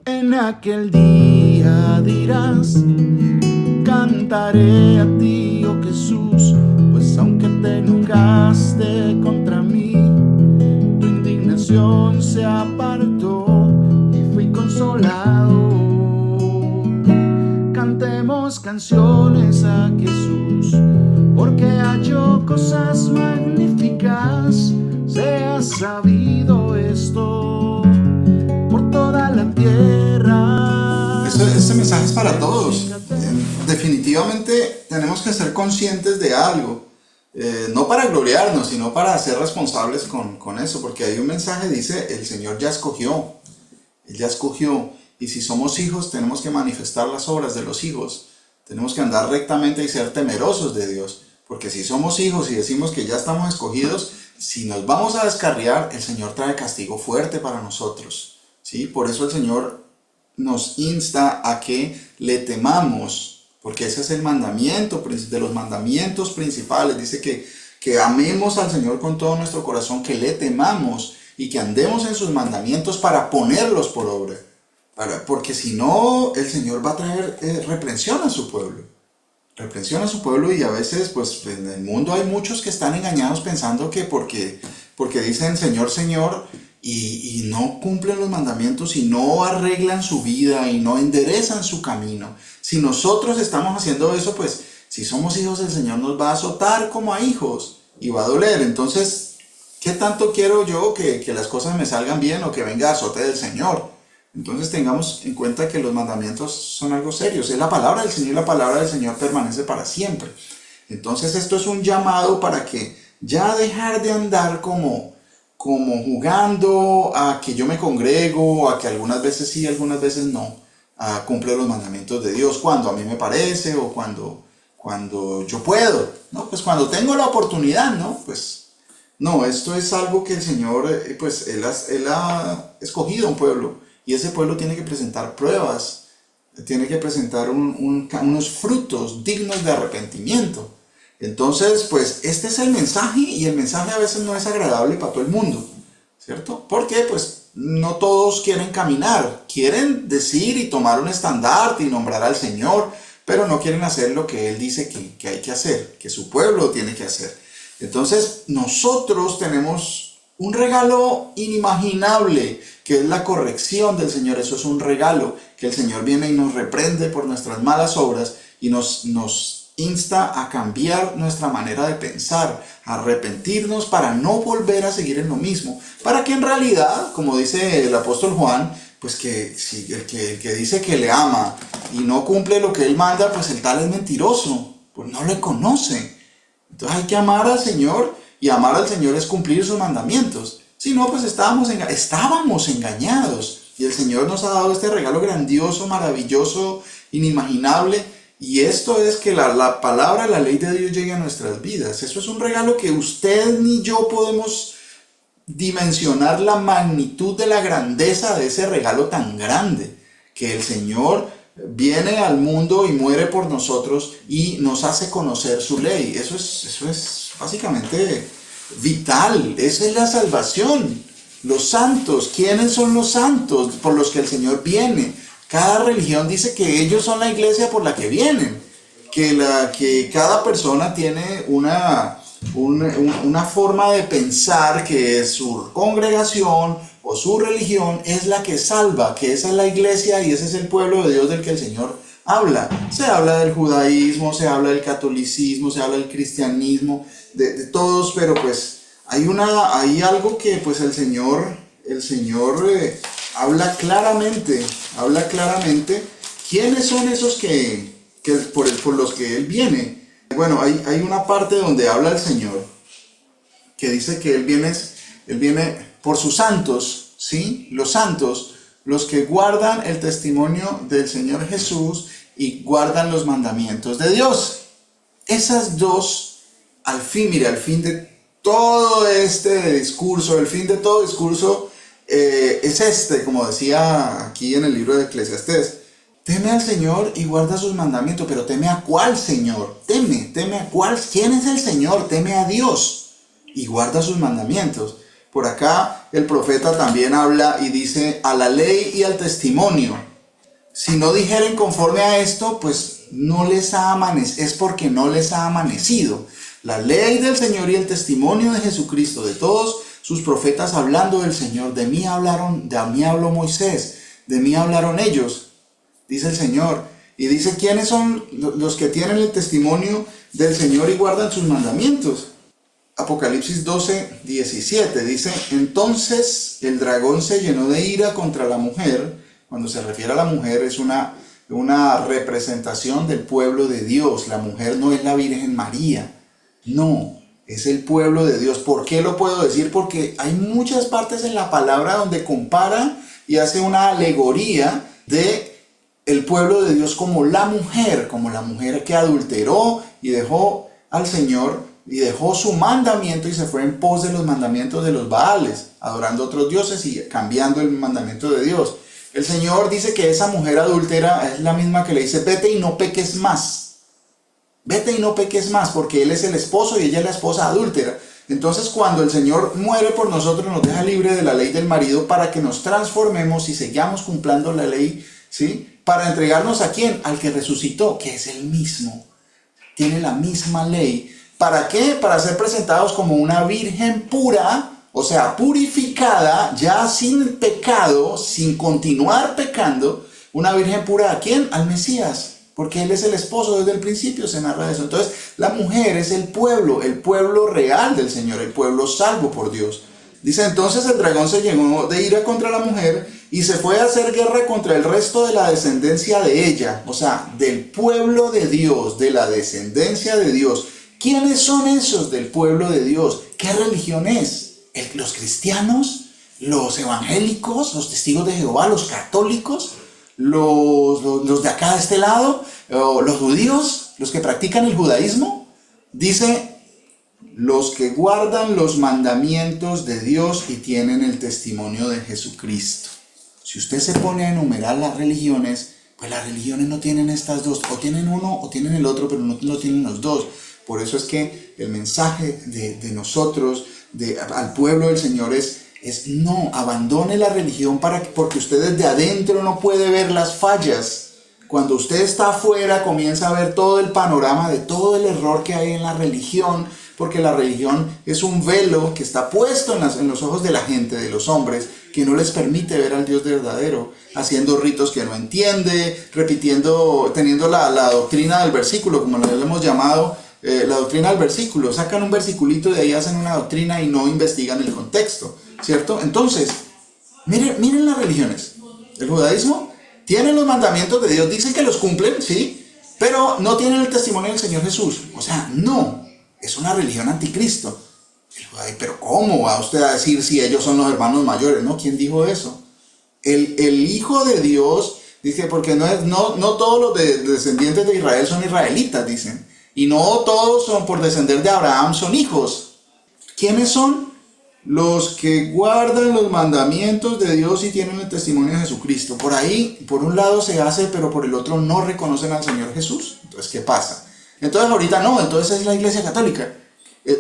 En aquel día dirás, cantaré a ti, oh Jesús, pues aunque te enojaste contra mí, tu indignación se apartó y fui consolado. Cantemos canciones a Jesús, porque halló cosas magníficas, sea sabido esto por toda la tierra. Este mensaje es para todos. Definitivamente tenemos que ser conscientes de algo. No para gloriarnos, sino para ser responsables con eso. Porque hay un mensaje, dice, el Señor ya escogió. Él ya escogió. Y si somos hijos, tenemos que manifestar las obras de los hijos. Tenemos que andar rectamente y ser temerosos de Dios. Porque si somos hijos y decimos que ya estamos escogidos, si nos vamos a descarriar, el Señor trae castigo fuerte para nosotros. ¿Sí? Por eso el Señor nos insta a que le temamos, porque ese es el mandamiento, de los mandamientos principales. Dice que amemos al Señor con todo nuestro corazón, que le temamos y que andemos en sus mandamientos para ponerlos por obra. Porque si no, el Señor va a traer reprensión a su pueblo. Reprensión a su pueblo, y a veces pues en el mundo hay muchos que están engañados pensando que porque dicen Señor, Señor, y no cumplen los mandamientos y no arreglan su vida y no enderezan su camino. Si nosotros estamos haciendo eso, pues si somos hijos del Señor nos va a azotar como a hijos y va a doler. Entonces, ¿qué tanto quiero yo que las cosas me salgan bien o que venga azote del Señor? Entonces tengamos en cuenta que los mandamientos son algo serio. Es la palabra del Señor y la palabra del Señor permanece para siempre. Entonces esto es un llamado para que ya dejar de andar como jugando a que yo me congrego, a que algunas veces sí, algunas veces no, a cumplir los mandamientos de Dios cuando a mí me parece o cuando yo puedo, ¿no? Pues cuando tengo la oportunidad, ¿no? Pues no, esto es algo que el Señor, pues Él ha escogido un pueblo y ese pueblo tiene que presentar pruebas, tiene que presentar unos frutos dignos de arrepentimiento. Entonces, pues este es el mensaje, y el mensaje a veces no es agradable para todo el mundo, ¿cierto? Porque pues no todos quieren caminar, quieren decir y tomar un estandarte y nombrar al Señor, pero no quieren hacer lo que Él dice que hay que hacer, que su pueblo tiene que hacer. Entonces nosotros tenemos un regalo inimaginable, que es la corrección del Señor. Eso es un regalo, que el Señor viene y nos reprende por nuestras malas obras y nos insta a cambiar nuestra manera de pensar, a arrepentirnos para no volver a seguir en lo mismo, para que en realidad, como dice el apóstol Juan, pues que si el que dice que le ama y no cumple lo que él manda, pues el tal es mentiroso, pues no le conoce. Entonces hay que amar al Señor, y amar al Señor es cumplir sus mandamientos. Si no, pues estábamos engañados, y el Señor nos ha dado este regalo grandioso, maravilloso, inimaginable. Y esto es que la palabra, la ley de Dios llegue a nuestras vidas. Eso es un regalo que usted ni yo podemos dimensionar la magnitud de la grandeza de ese regalo tan grande. Que el Señor viene al mundo y muere por nosotros y nos hace conocer su ley. Eso es básicamente vital. Esa es la salvación. Los santos, ¿quiénes son los santos por los que el Señor viene? Cada religión dice que ellos son la iglesia por la que vienen, que cada persona tiene una forma de pensar, que es su congregación o su religión es la que salva, que esa es la iglesia y ese es el pueblo de Dios del que el Señor habla. Se habla del judaísmo, se habla del catolicismo, se habla del cristianismo, de todos, pero pues hay algo que pues el Señor habla claramente quiénes son esos por los que Él viene. Bueno, hay una parte donde habla el Señor que dice que Él viene por sus santos, ¿sí? Los santos, los que guardan el testimonio del Señor Jesús y guardan los mandamientos de Dios. Esas dos, al fin de todo este discurso, el fin de todo discurso, es como decía aquí en el libro de Eclesiastés: teme al Señor y guarda sus mandamientos. Pero ¿teme a cuál Señor? Teme a cuál. ¿Quién es el Señor? Teme a Dios y guarda sus mandamientos. Por acá el profeta también habla y dice, a la ley y al testimonio. Si no dijeren conforme a esto, pues no les ha amanecido, es porque no les ha amanecido. La ley del Señor y el testimonio de Jesucristo, de todos sus profetas hablando del Señor. De mí habló Moisés, de mí hablaron ellos, dice el Señor. Y dice, ¿quiénes son los que tienen el testimonio del Señor y guardan sus mandamientos? Apocalipsis 12, 17 dice, entonces el dragón se llenó de ira contra la mujer. Cuando se refiere a la mujer es una representación del pueblo de Dios. La mujer no es la Virgen María, no, es el pueblo de Dios. ¿Por qué lo puedo decir? Porque hay muchas partes en la palabra donde compara y hace una alegoría de el pueblo de Dios como la mujer que adulteró y dejó al Señor y dejó su mandamiento y se fue en pos de los mandamientos de los Baales, adorando otros dioses y cambiando el mandamiento de Dios. El Señor dice que esa mujer adúltera es la misma que le dice, vete y no peques más. Vete y no peques más, porque Él es el esposo y ella es la esposa adúltera. Entonces, cuando el Señor muere por nosotros, nos deja libre de la ley del marido para que nos transformemos y sigamos cumpliendo la ley, ¿sí? Para entregarnos ¿a quién? Al que resucitó, que es el mismo. Tiene la misma ley. ¿Para qué? Para ser presentados como una virgen pura, o sea, purificada, ya sin pecado, sin continuar pecando. Una virgen pura ¿a quién? Al Mesías. Porque Él es el esposo desde el principio, se narra eso. Entonces, la mujer es el pueblo real del Señor, el pueblo salvo por Dios. Dice, entonces el dragón se llenó de ira contra la mujer y se fue a hacer guerra contra el resto de la descendencia de ella. O sea, del pueblo de Dios, de la descendencia de Dios. ¿Quiénes son esos del pueblo de Dios? ¿Qué religión es? ¿Los cristianos? ¿Los evangélicos? ¿Los testigos de Jehová? ¿Los católicos? Los de acá de este lado, los judíos, los que practican el judaísmo. Dice, los que guardan los mandamientos de Dios y tienen el testimonio de Jesucristo. Si usted se pone a enumerar las religiones, pues las religiones no tienen estas dos, o tienen uno o tienen el otro, pero no lo tienen los dos. Por eso es que el mensaje de nosotros, al pueblo del Señor es no, abandone la religión porque usted desde adentro no puede ver las fallas. Cuando usted está afuera comienza a ver todo el panorama de todo el error que hay en la religión, porque la religión es un velo que está puesto en los ojos de la gente, de los hombres, que no les permite ver al Dios verdadero, haciendo ritos que no entiende, repitiendo, teniendo la doctrina del versículo, como lo hemos llamado, la doctrina del versículo. Sacan un versiculito y de ahí hacen una doctrina y no investigan el contexto, ¿cierto? Entonces, miren las religiones. El judaísmo tiene los mandamientos de Dios, dicen que los cumplen, sí, pero no tienen el testimonio del Señor Jesús. O sea, no, es una religión anticristo. Pero ¿cómo va usted a decir si ellos son los hermanos mayores? ¿No? ¿Quién dijo eso? El Hijo de Dios dice, porque no todos los descendientes de Israel son israelitas, dicen. Y no todos son por descender de Abraham, son hijos. ¿Quiénes son? Los que guardan los mandamientos de Dios y tienen el testimonio de Jesucristo. Por ahí, por un lado se hace, pero por el otro no reconocen al Señor Jesús. Entonces, ¿qué pasa? Entonces ahorita no, entonces es la Iglesia Católica.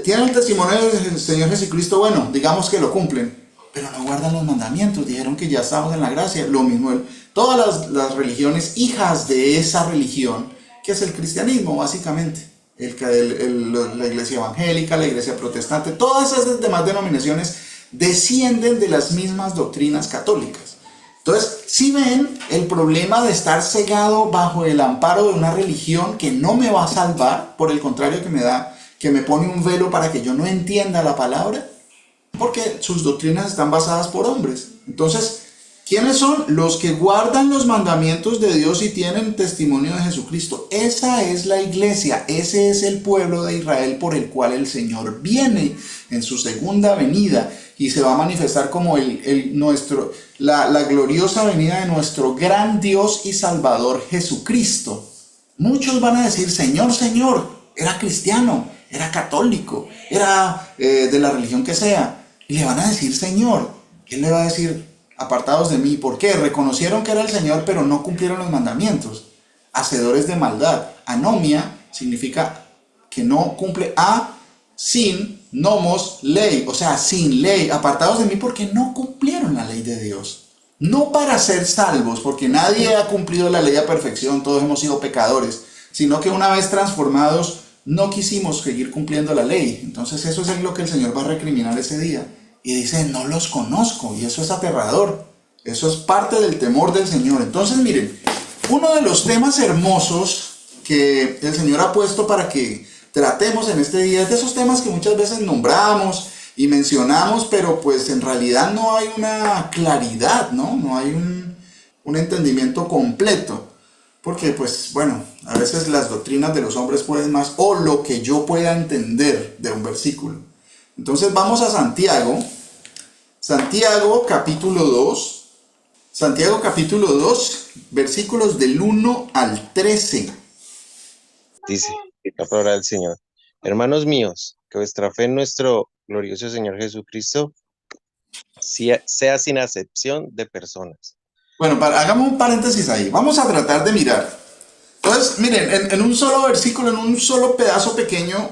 Tienen el testimonio del Señor Jesucristo, bueno, digamos que lo cumplen, pero no guardan los mandamientos. Dijeron que ya estamos en la gracia. Lo mismo, todas las religiones hijas de esa religión, que es el cristianismo básicamente, la iglesia evangélica, la iglesia protestante, todas esas demás denominaciones descienden de las mismas doctrinas católicas. Entonces, si ven el problema de estar cegado bajo el amparo de una religión que no me va a salvar, por el contrario que me pone un velo para que yo no entienda la palabra, porque sus doctrinas están basadas por hombres. Entonces, ¿quiénes son? Los que guardan los mandamientos de Dios y tienen testimonio de Jesucristo. Esa es la iglesia, ese es el pueblo de Israel por el cual el Señor viene en su segunda venida y se va a manifestar como la gloriosa venida de nuestro gran Dios y Salvador Jesucristo. Muchos van a decir, Señor, Señor, era cristiano, era católico, era de la religión que sea, y le van a decir Señor. Él le va a decir, apartados de mí. ¿Por qué? Reconocieron que era el Señor, pero no cumplieron los mandamientos. Hacedores de maldad. Anomia significa que no cumple sin nomos ley, o sea, sin ley, apartados de mí porque no cumplieron la ley de Dios. No para ser salvos, porque nadie ha cumplido la ley a perfección, todos hemos sido pecadores, sino que una vez transformados no quisimos seguir cumpliendo la ley. Entonces eso es lo que el Señor va a recriminar ese día. Y dice, no los conozco, y eso es aterrador. Eso es parte del temor del Señor. Entonces miren, uno de los temas hermosos que el Señor ha puesto para que tratemos en este día es de esos temas que muchas veces nombramos y mencionamos, pero pues en realidad no hay una claridad, ¿no? No hay un entendimiento completo. Porque pues bueno, a veces las doctrinas de los hombres pueden más, o lo que yo pueda entender de un versículo. Entonces vamos a Santiago, Santiago capítulo 2. Santiago capítulo 2, versículos del 1 al 13. Dice la palabra del Señor. Hermanos míos, que vuestra fe en nuestro glorioso Señor Jesucristo sea sin acepción de personas. Bueno, hagamos un paréntesis ahí. Vamos a tratar de mirar. Entonces, miren, en un solo versículo, en un solo pedazo pequeño,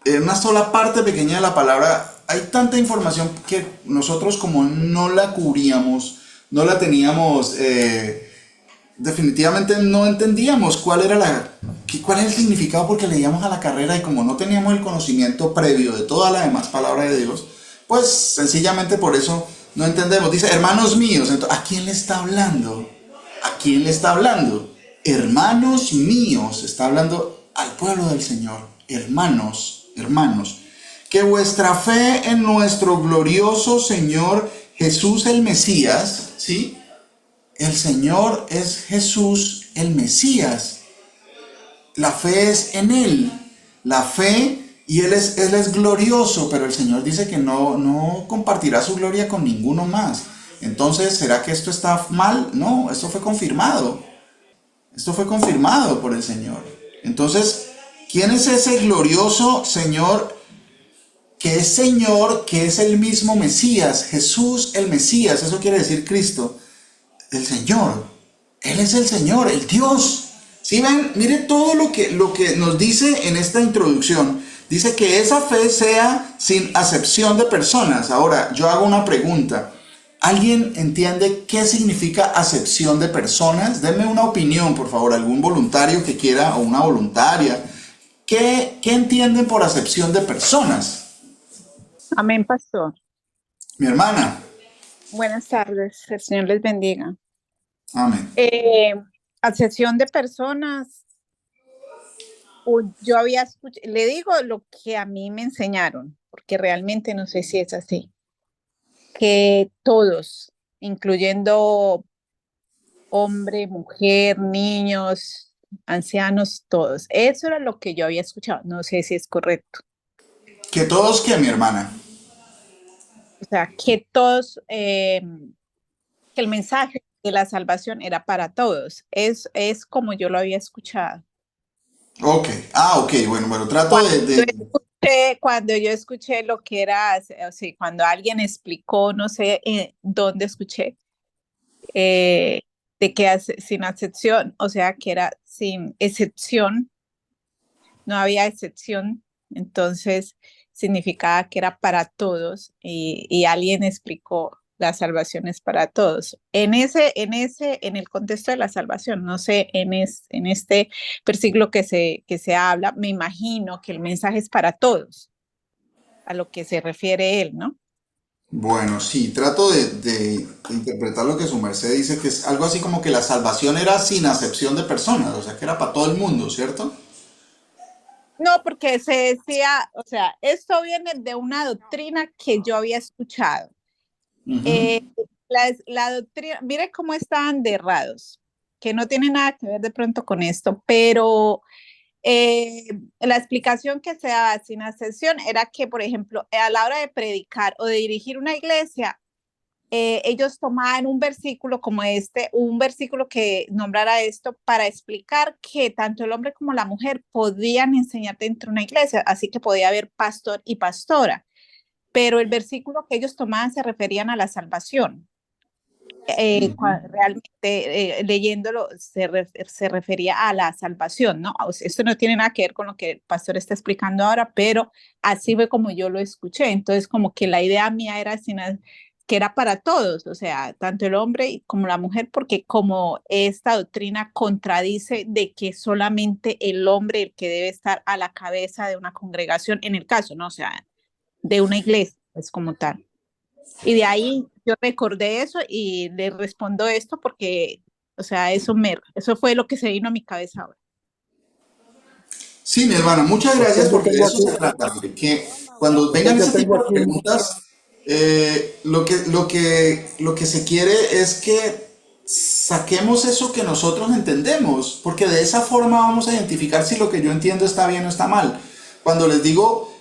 en una sola parte pequeña de la palabra, hay tanta información que nosotros como no la cubríamos, no la teníamos, definitivamente no entendíamos cuál es el significado porque leíamos a la carrera y como no teníamos el conocimiento previo de toda la demás palabra de Dios, pues sencillamente por eso no entendemos. Dice, hermanos míos, entonces, ¿a quién le está hablando? ¿A quién le está hablando? Hermanos míos, está hablando al pueblo del Señor. Hermanos, hermanos, que vuestra fe en nuestro glorioso Señor Jesús el Mesías, ¿sí? El Señor es Jesús el Mesías. La fe es en Él. La fe, y Él es glorioso, pero el Señor dice que no compartirá su gloria con ninguno más. Entonces, ¿será que esto está mal? No, esto fue confirmado. Esto fue confirmado por el Señor. Entonces, ¿quién es ese glorioso Señor? Señor, que es el mismo Mesías, Jesús el Mesías, eso quiere decir Cristo, el Señor. Él es el Señor, el Dios. ¿Sí ven? Mire todo lo que nos dice en esta introducción. Dice que esa fe sea sin acepción de personas. Ahora, yo hago una pregunta. ¿Alguien entiende qué significa acepción de personas? Denme una opinión, por favor, algún voluntario que quiera o una voluntaria. ¿Qué entienden por acepción de personas? Amén, pastor. Mi hermana. Buenas tardes, el Señor les bendiga. Amén. Acepción de personas, yo había escuchado, le digo lo que a mí me enseñaron, porque realmente no sé si es así, que todos, incluyendo hombre, mujer, niños, ancianos, todos. Eso era lo que yo había escuchado, no sé si es correcto. Que todos, que mi hermana. O sea, que todos, que el mensaje de la salvación era para todos. Es como yo lo había escuchado. Ok, ok, bueno, trato Cuando yo escuché lo que era, o sea, cuando alguien explicó, no sé dónde escuché, de que sin excepción, o sea, que era sin excepción, no había excepción, entonces significaba que era para todos y alguien explicó la salvación es para todos. En el contexto de la salvación, no sé, en este versículo que se habla, me imagino que el mensaje es para todos, a lo que se refiere él, ¿no? Bueno, sí, trato de interpretar lo que su merced dice, que es algo así como que la salvación era sin acepción de personas, o sea, que era para todo el mundo, ¿cierto? No, porque se decía, o sea, esto viene de una doctrina que yo había escuchado. La doctrina, mire cómo estaban de errados, que no tiene nada que ver de pronto con esto, pero la explicación que se daba sin excepción era que, por ejemplo, a la hora de predicar o de dirigir una iglesia, ellos tomaban un versículo como un versículo que nombrara esto para explicar que tanto el hombre como la mujer podían enseñar dentro de una iglesia, así que podía haber pastor y pastora, pero el versículo que ellos tomaban se referían a la salvación. Realmente leyéndolo se refería a la salvación, ¿no? O sea, esto no tiene nada que ver con lo que el pastor está explicando ahora, pero así fue como yo lo escuché. Entonces, como que la idea mía era que era para todos, o sea, tanto el hombre como la mujer, porque como esta doctrina contradice de que solamente el hombre el que debe estar a la cabeza de una congregación, en el caso, ¿no? O sea, de una iglesia, pues como tal. Y de ahí yo recordé eso y le respondo esto porque, o sea, eso fue lo que se vino a mi cabeza ahora. Sí, mi hermana, muchas Pastor, gracias yo porque de tengo eso aquí, se trata, de que cuando pastor, vengan yo ese tengo tipo de aquí un, preguntas, lo que se quiere es que saquemos eso que nosotros entendemos, porque de esa forma vamos a identificar si lo que yo entiendo está bien o está mal. Cuando les digo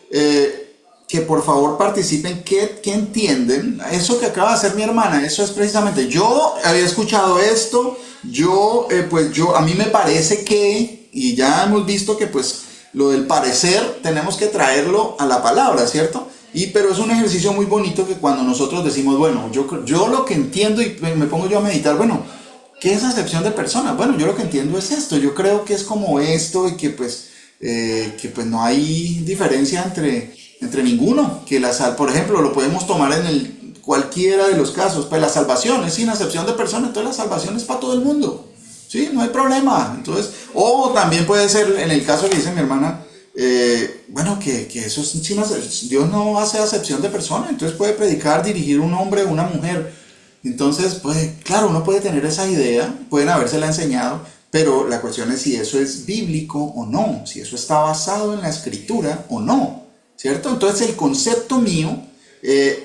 que por favor participen, ¿qué entienden? Eso que acaba de hacer mi hermana, eso es precisamente, yo había escuchado esto, a mí me parece que, y ya hemos visto que pues lo del parecer tenemos que traerlo a la palabra, ¿cierto? Pero es un ejercicio muy bonito que cuando nosotros decimos, bueno, yo lo que entiendo y me pongo yo a meditar, bueno, ¿qué es acepción de personas? Bueno, yo lo que entiendo es esto, yo creo que es como esto y que pues no hay diferencia entre ninguno, que por ejemplo, lo podemos tomar en cualquiera de los casos, pues la salvación es sin acepción de personas, entonces la salvación es para todo el mundo, ¿sí? No hay problema, entonces, o también puede ser en el caso que dice mi hermana, bueno, que eso es sin Dios no hace acepción de personas, entonces puede predicar, dirigir un hombre o una mujer, entonces, pues, claro, uno puede tener esa idea, pueden habérsela enseñado, pero la cuestión es si eso es bíblico o no, si eso está basado en la escritura o no, ¿cierto? Entonces el concepto mío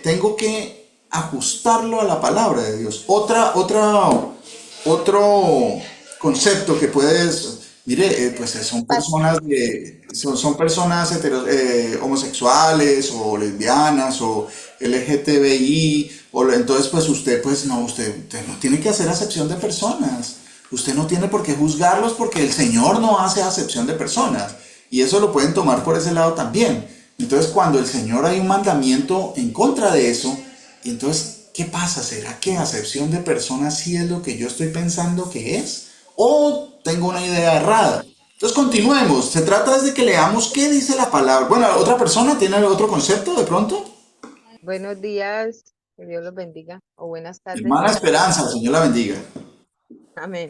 tengo que ajustarlo a la palabra de Dios. Otro concepto que puedes, mire, pues son personas homosexuales o lesbianas o LGTBI, entonces pues usted no tiene que hacer acepción de personas. Usted no tiene por qué juzgarlos porque el Señor no hace acepción de personas. Y eso lo pueden tomar por ese lado también. Entonces, cuando el Señor hay un mandamiento en contra de eso, entonces, ¿qué pasa? ¿Será que acepción de personas sí es lo que yo estoy pensando que es? ¿O tengo una idea errada? Entonces, continuemos. Se trata de que leamos qué dice la palabra. Bueno, ¿otra persona tiene otro concepto de pronto? Buenos días, que Dios los bendiga, o buenas tardes. Hermana Esperanza, el Señor la bendiga. Amén.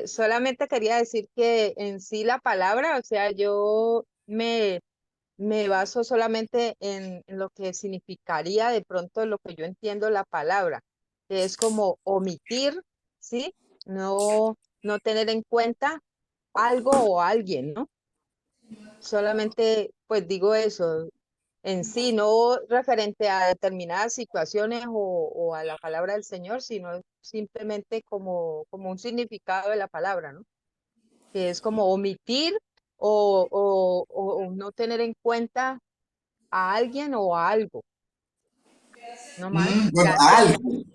Solamente quería decir que en sí la palabra, o sea, yo me baso solamente en lo que significaría de pronto lo que yo entiendo la palabra, que es como omitir, ¿sí? No tener en cuenta algo o alguien, ¿no? Solamente, pues digo eso, en sí, no referente a determinadas situaciones o a la palabra del Señor, sino simplemente como un significado de la palabra, ¿no? Que es como omitir o no tener en cuenta a alguien o a algo, no más. Bueno, a Gracias. alguien.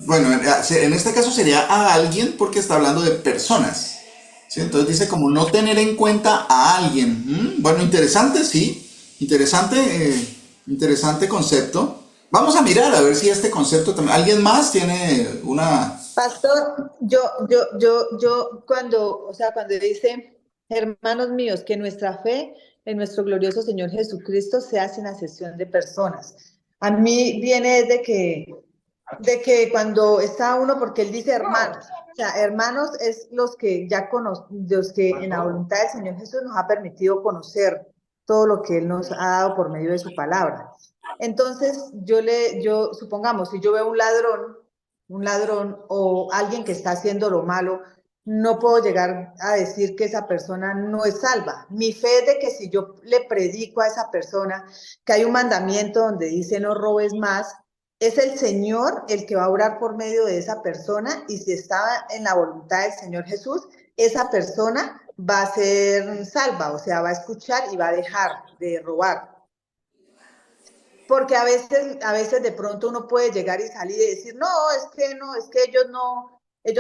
Bueno, en este caso sería a alguien porque está hablando de personas. ¿Sí? Entonces dice como no tener en cuenta a alguien. Bueno, interesante, sí. Interesante concepto. Vamos a mirar a ver si este concepto también. ¿Alguien más tiene una... Pastor, cuando, o sea, cuando dice, hermanos míos, que nuestra fe en nuestro glorioso Señor Jesucristo sea sin acepción de personas. A mí viene de que cuando está uno, porque él dice hermanos, o sea, hermanos es los que ya conocen, los que en la voluntad del Señor Jesús nos ha permitido conocer todo lo que Él nos ha dado por medio de su palabra. Entonces, supongamos, si yo veo un ladrón o alguien que está haciendo lo malo, no puedo llegar a decir que esa persona no es salva. Mi fe es de que si yo le predico a esa persona que hay un mandamiento donde dice no robes más, es el Señor el que va a orar por medio de esa persona y si está en la voluntad del Señor Jesús, esa persona va a ser salva, o sea, va a escuchar y va a dejar de robar. Porque a veces de pronto uno puede llegar y salir y decir, no, es que ellos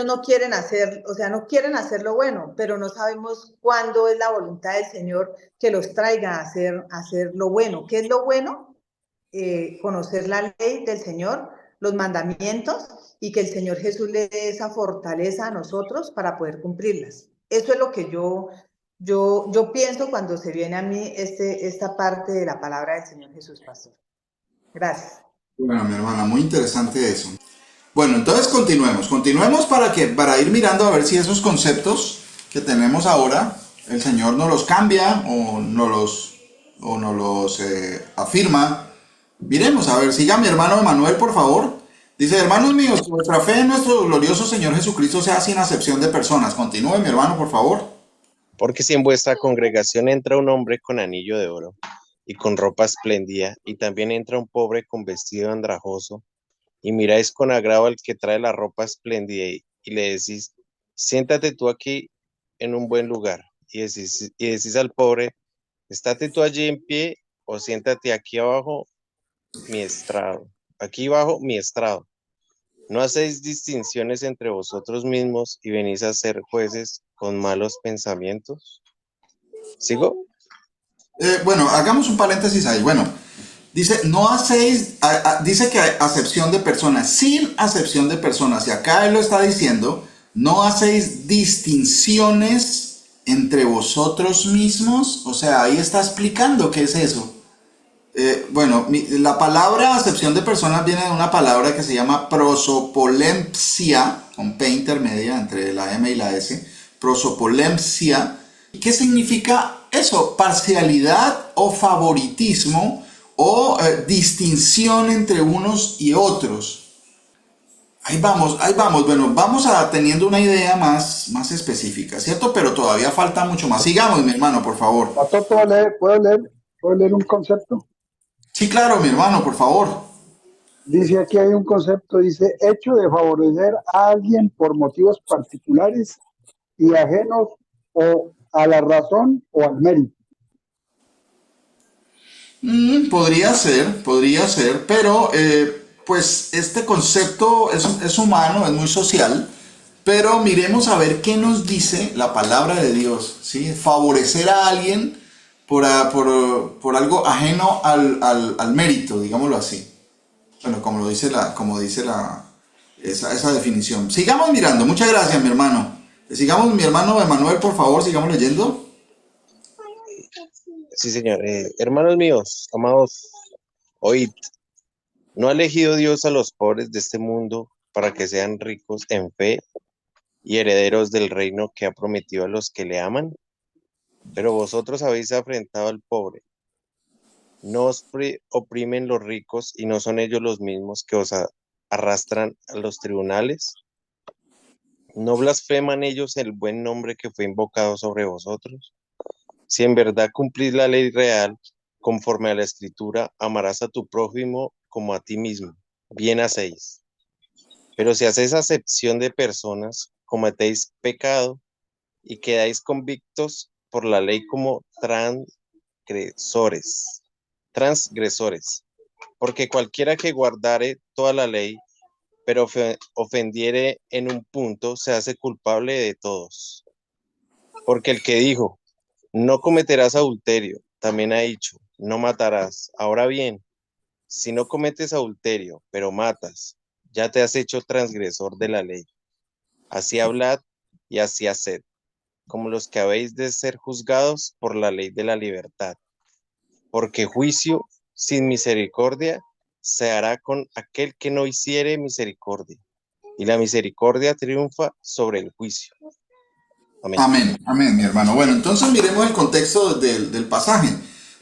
no quieren hacer, o sea, no quieren hacer lo bueno, pero no sabemos cuándo es la voluntad del Señor que los traiga a hacer lo bueno. ¿Qué es lo bueno? Conocer la ley del Señor, los mandamientos y que el Señor Jesús le dé esa fortaleza a nosotros para poder cumplirlas. Eso es lo que yo pienso cuando se viene a mí esta parte de la palabra del Señor Jesús, pastor. Gracias. Bueno, mi hermana, muy interesante eso. Bueno, entonces continuemos para ir mirando a ver si esos conceptos que tenemos ahora, el Señor nos los cambia o nos los afirma. Miremos, a ver, siga mi hermano Emanuel, por favor. Dice, hermanos míos, que vuestra fe en nuestro glorioso Señor Jesucristo sea sin acepción de personas. Continúe, mi hermano, por favor. Porque si en vuestra congregación entra un hombre con anillo de oro y con ropa espléndida, y también entra un pobre con vestido andrajoso, y miráis con agrado al que trae la ropa espléndida y le decís, siéntate tú aquí en un buen lugar, y decís al pobre, estate tú allí en pie, o siéntate aquí abajo mi estrado, aquí bajo mi estrado. No hacéis distinciones entre vosotros mismos y venís a ser jueces con malos pensamientos. ¿Sigo? Bueno, hagamos un paréntesis ahí. Bueno, dice, no hacéis, dice que hay acepción de personas, sin acepción de personas. Y acá él lo está diciendo, no hacéis distinciones entre vosotros mismos. O sea, ahí está explicando qué es eso. Bueno, la palabra acepción de personas viene de una palabra que se llama prosopolempsia, con P intermedia entre la M y la S, prosopolempsia. ¿Qué significa eso? Parcialidad o favoritismo o distinción entre unos y otros. Ahí vamos. Bueno, vamos a teniendo una idea más específica, ¿cierto? Pero todavía falta mucho más. Sigamos, mi hermano, por favor. Pastor, ¿puedo leer un concepto? Sí, claro, mi hermano, por favor. Dice aquí hay un concepto, dice, hecho de favorecer a alguien por motivos particulares y ajenos o a la razón o al mérito. Podría ser, pero pues este concepto es humano, es muy social, pero miremos a ver qué nos dice la palabra de Dios, ¿sí? Favorecer a alguien por algo ajeno al mérito, digámoslo así. Bueno, como dice esa definición. Sigamos mirando, muchas gracias, mi hermano. Sigamos, mi hermano Emanuel, por favor, sigamos leyendo. Sí, señor. Hermanos míos, amados, oíd. ¿No ha elegido Dios a los pobres de este mundo para que sean ricos en fe y herederos del reino que ha prometido a los que le aman? Pero vosotros habéis afrentado al pobre. ¿No os oprimen los ricos y no son ellos los mismos que os arrastran a los tribunales? ¿No blasfeman ellos el buen nombre que fue invocado sobre vosotros? Si en verdad cumplís la ley real, conforme a la Escritura, amarás a tu prójimo como a ti mismo. Bien hacéis. Pero si hacéis acepción de personas, cometéis pecado y quedáis convictos por la ley como transgresores. Porque cualquiera que guardare toda la ley, pero ofendiere en un punto, se hace culpable de todos. Porque el que dijo, no cometerás adulterio, también ha dicho, no matarás. Ahora bien, si no cometes adulterio, pero matas, ya te has hecho transgresor de la ley. Así hablad y así haced, como los que habéis de ser juzgados por la ley de la libertad. Porque juicio sin misericordia se hará con aquel que no hiciere misericordia, y la misericordia triunfa sobre el juicio. Amén. Amén, mi hermano. Bueno, entonces miremos el contexto del pasaje.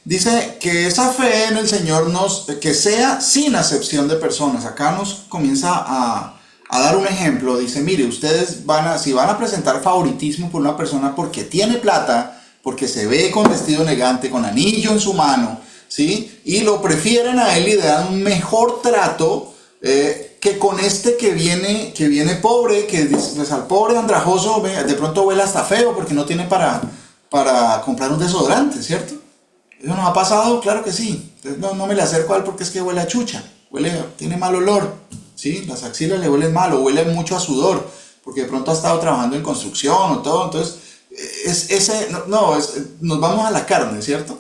Dice que esa fe en el Señor que sea sin acepción de personas. Acá nos comienza a dar un ejemplo. Dice, mire, ustedes si van a presentar favoritismo por una persona porque tiene plata, porque se ve con vestido elegante, con anillo en su mano, ¿sí? Y lo prefieren a él y le dan un mejor trato que con este que viene pobre, que pues al pobre andrajoso de pronto huele hasta feo porque no tiene para comprar un desodorante, ¿cierto? ¿Eso nos ha pasado? Claro que sí. Entonces no me le acerco a él porque es que huele a chucha, tiene mal olor, ¿sí? Las axilas le huelen mal o huele mucho a sudor porque de pronto ha estado trabajando en construcción o todo, entonces nos vamos a la carne, ¿cierto?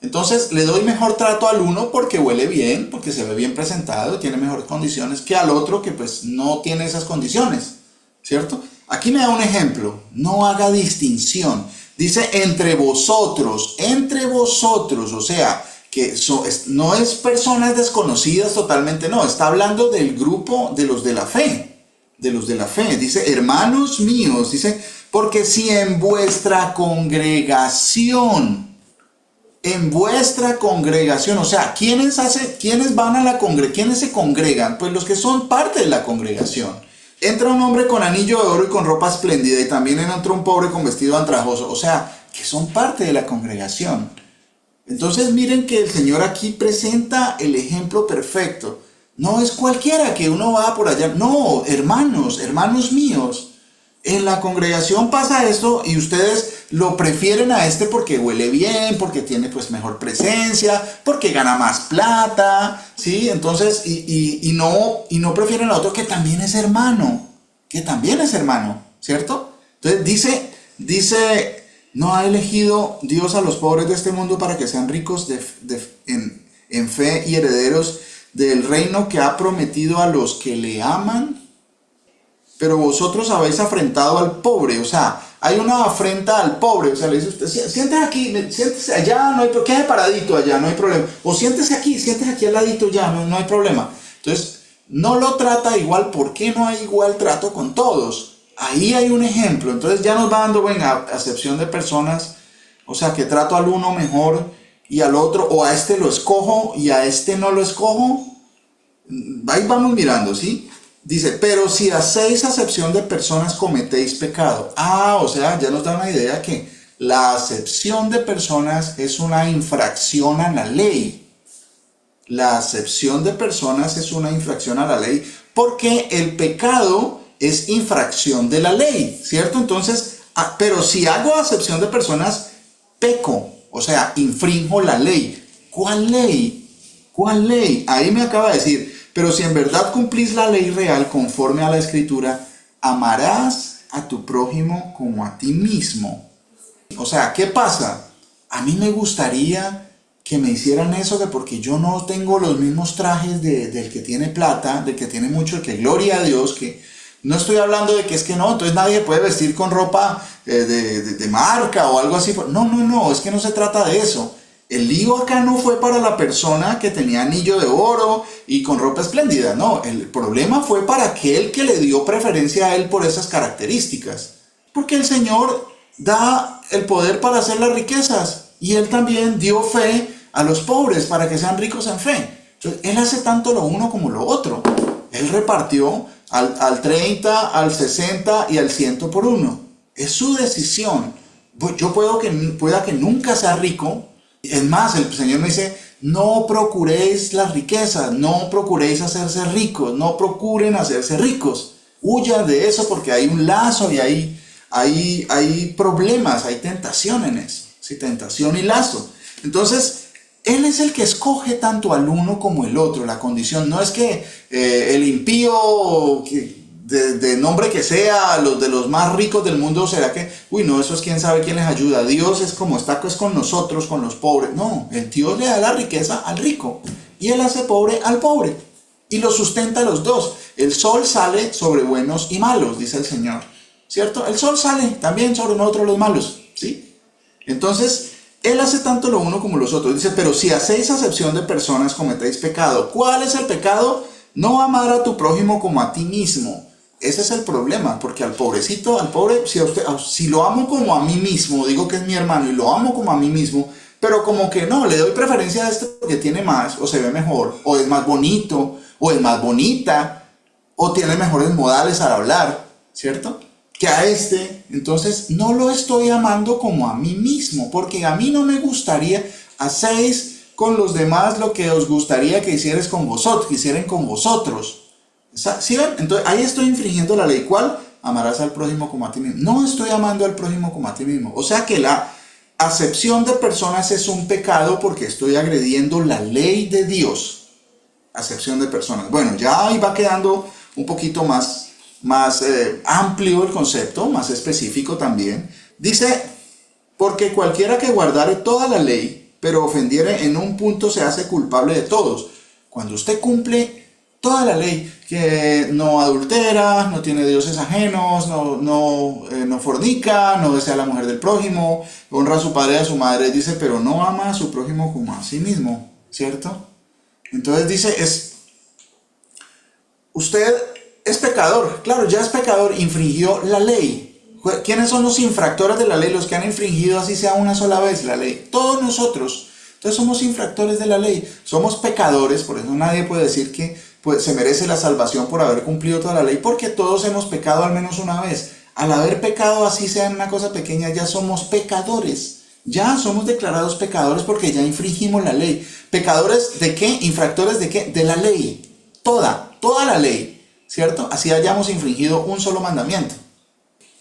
Entonces le doy mejor trato al uno porque huele bien, porque se ve bien presentado, tiene mejores condiciones que al otro que pues no tiene esas condiciones, ¿cierto? Aquí me da un ejemplo, no haga distinción. Dice entre vosotros, o sea, que no es personas desconocidas totalmente, no, está hablando del grupo de los de la fe, dice, hermanos míos, dice, porque si en vuestra congregación, o sea, ¿quiénes van a la congregación? ¿Quiénes se congregan? Pues los que son parte de la congregación. Entra un hombre con anillo de oro y con ropa espléndida, y también entra un pobre con vestido andrajoso, o sea, que son parte de la congregación. Entonces miren que el Señor aquí presenta el ejemplo perfecto. No es cualquiera que uno va por allá, no, hermanos míos. En la congregación pasa esto y ustedes lo prefieren a este porque huele bien, porque tiene pues mejor presencia, porque gana más plata, ¿sí? Entonces, y no prefieren a otro que también es hermano, ¿cierto? Entonces dice, no ha elegido Dios a los pobres de este mundo para que sean ricos en fe y herederos del reino que ha prometido a los que le aman. Pero vosotros habéis afrentado al pobre, o sea, hay una afrenta al pobre, o sea, le dice usted, siéntese aquí, siéntese allá, no hay problema, quede paradito allá, no hay problema, o siéntese aquí al ladito ya, no hay problema. Entonces, no lo trata igual, ¿por qué no hay igual trato con todos? Ahí hay un ejemplo, entonces ya nos va dando, venga, acepción de personas, o sea, que trato al uno mejor y al otro, o a este lo escojo y a este no lo escojo, ahí vamos mirando, ¿sí? Dice, pero si hacéis acepción de personas cometéis pecado. O sea, ya nos da una idea que la acepción de personas es una infracción a la ley. La acepción de personas es una infracción a la ley porque el pecado es infracción de la ley, ¿cierto? Entonces, pero si hago acepción de personas, peco, o sea, infrinjo la ley. ¿Cuál ley? ¿Cuál ley? Ahí me acaba de decir, pero si en verdad cumplís la ley real conforme a la Escritura, amarás a tu prójimo como a ti mismo. O sea, ¿qué pasa? A mí me gustaría que me hicieran eso, que porque yo no tengo los mismos trajes del que tiene plata, del que tiene mucho, que gloria a Dios, que no estoy hablando de que es que no, entonces nadie puede vestir con ropa de marca o algo así. No, es que no se trata de eso. El lío acá no fue para la persona que tenía anillo de oro y con ropa espléndida, no, el problema fue para aquel que le dio preferencia a él por esas características. Porque el Señor da el poder para hacer las riquezas y Él también dio fe a los pobres para que sean ricos en fe. Entonces, Él hace tanto lo uno como lo otro. Él repartió al 30, al 60 y al 100 por uno. Es su decisión. Yo pueda que nunca sea rico. Es más, el Señor me dice, no procuréis las riquezas, no procuréis hacerse ricos, no procuren hacerse ricos. Huyan de eso porque hay un lazo y hay problemas, hay tentaciones, ¿sí? Tentación y lazo. Entonces, Él es el que escoge tanto al uno como el otro. La condición no es que el impío, de nombre que sea, los de los más ricos del mundo, será que, no, eso es quién sabe quién les ayuda. Dios es como está pues con nosotros, con los pobres. No, el Dios le da la riqueza al rico y Él hace pobre al pobre y los sustenta a los dos. El sol sale sobre buenos y malos, dice el Señor, ¿cierto? El sol sale también sobre nosotros los malos, ¿sí? Entonces, Él hace tanto lo uno como los otros. Dice, pero si hacéis acepción de personas, cometéis pecado. ¿Cuál es el pecado? No amar a tu prójimo como a ti mismo. Ese es el problema, porque al pobre, si lo amo como a mí mismo, digo que es mi hermano y lo amo como a mí mismo, pero como que no, le doy preferencia a este porque tiene más, o se ve mejor, o es más bonito, o es más bonita, o tiene mejores modales al hablar, ¿cierto? Que a este, entonces no lo estoy amando como a mí mismo, porque a mí no me gustaría, hacéis con los demás lo que os gustaría que hicieran con vosotros. ¿Sí ven? Entonces ahí estoy infringiendo la ley. ¿Cuál? Amarás al prójimo como a ti mismo. No estoy amando al prójimo como a ti mismo. O sea que la acepción de personas es un pecado porque estoy agrediendo la ley de Dios. Acepción de personas. Bueno, ya ahí va quedando un poquito más amplio el concepto, más específico también. Dice, porque cualquiera que guardare toda la ley, pero ofendiere en un punto se hace culpable de todos. Cuando usted cumple toda la ley, que no adultera, no tiene dioses ajenos, no fornica, no desea a la mujer del prójimo, honra a su padre y a su madre, dice, pero no ama a su prójimo como a sí mismo, ¿cierto? Entonces dice, usted es pecador, claro, ya es pecador, infringió la ley. ¿Quiénes son los infractores de la ley? Los que han infringido así sea una sola vez la ley. Todos nosotros. Entonces somos infractores de la ley. Somos pecadores, por eso nadie puede decir que se merece la salvación por haber cumplido toda la ley, porque todos hemos pecado al menos una vez. Al haber pecado así sea en una cosa pequeña, ya somos pecadores. Ya somos declarados pecadores porque ya infringimos la ley. ¿Pecadores de qué? ¿Infractores de qué? De la ley. Toda la ley, ¿cierto? Así hayamos infringido un solo mandamiento.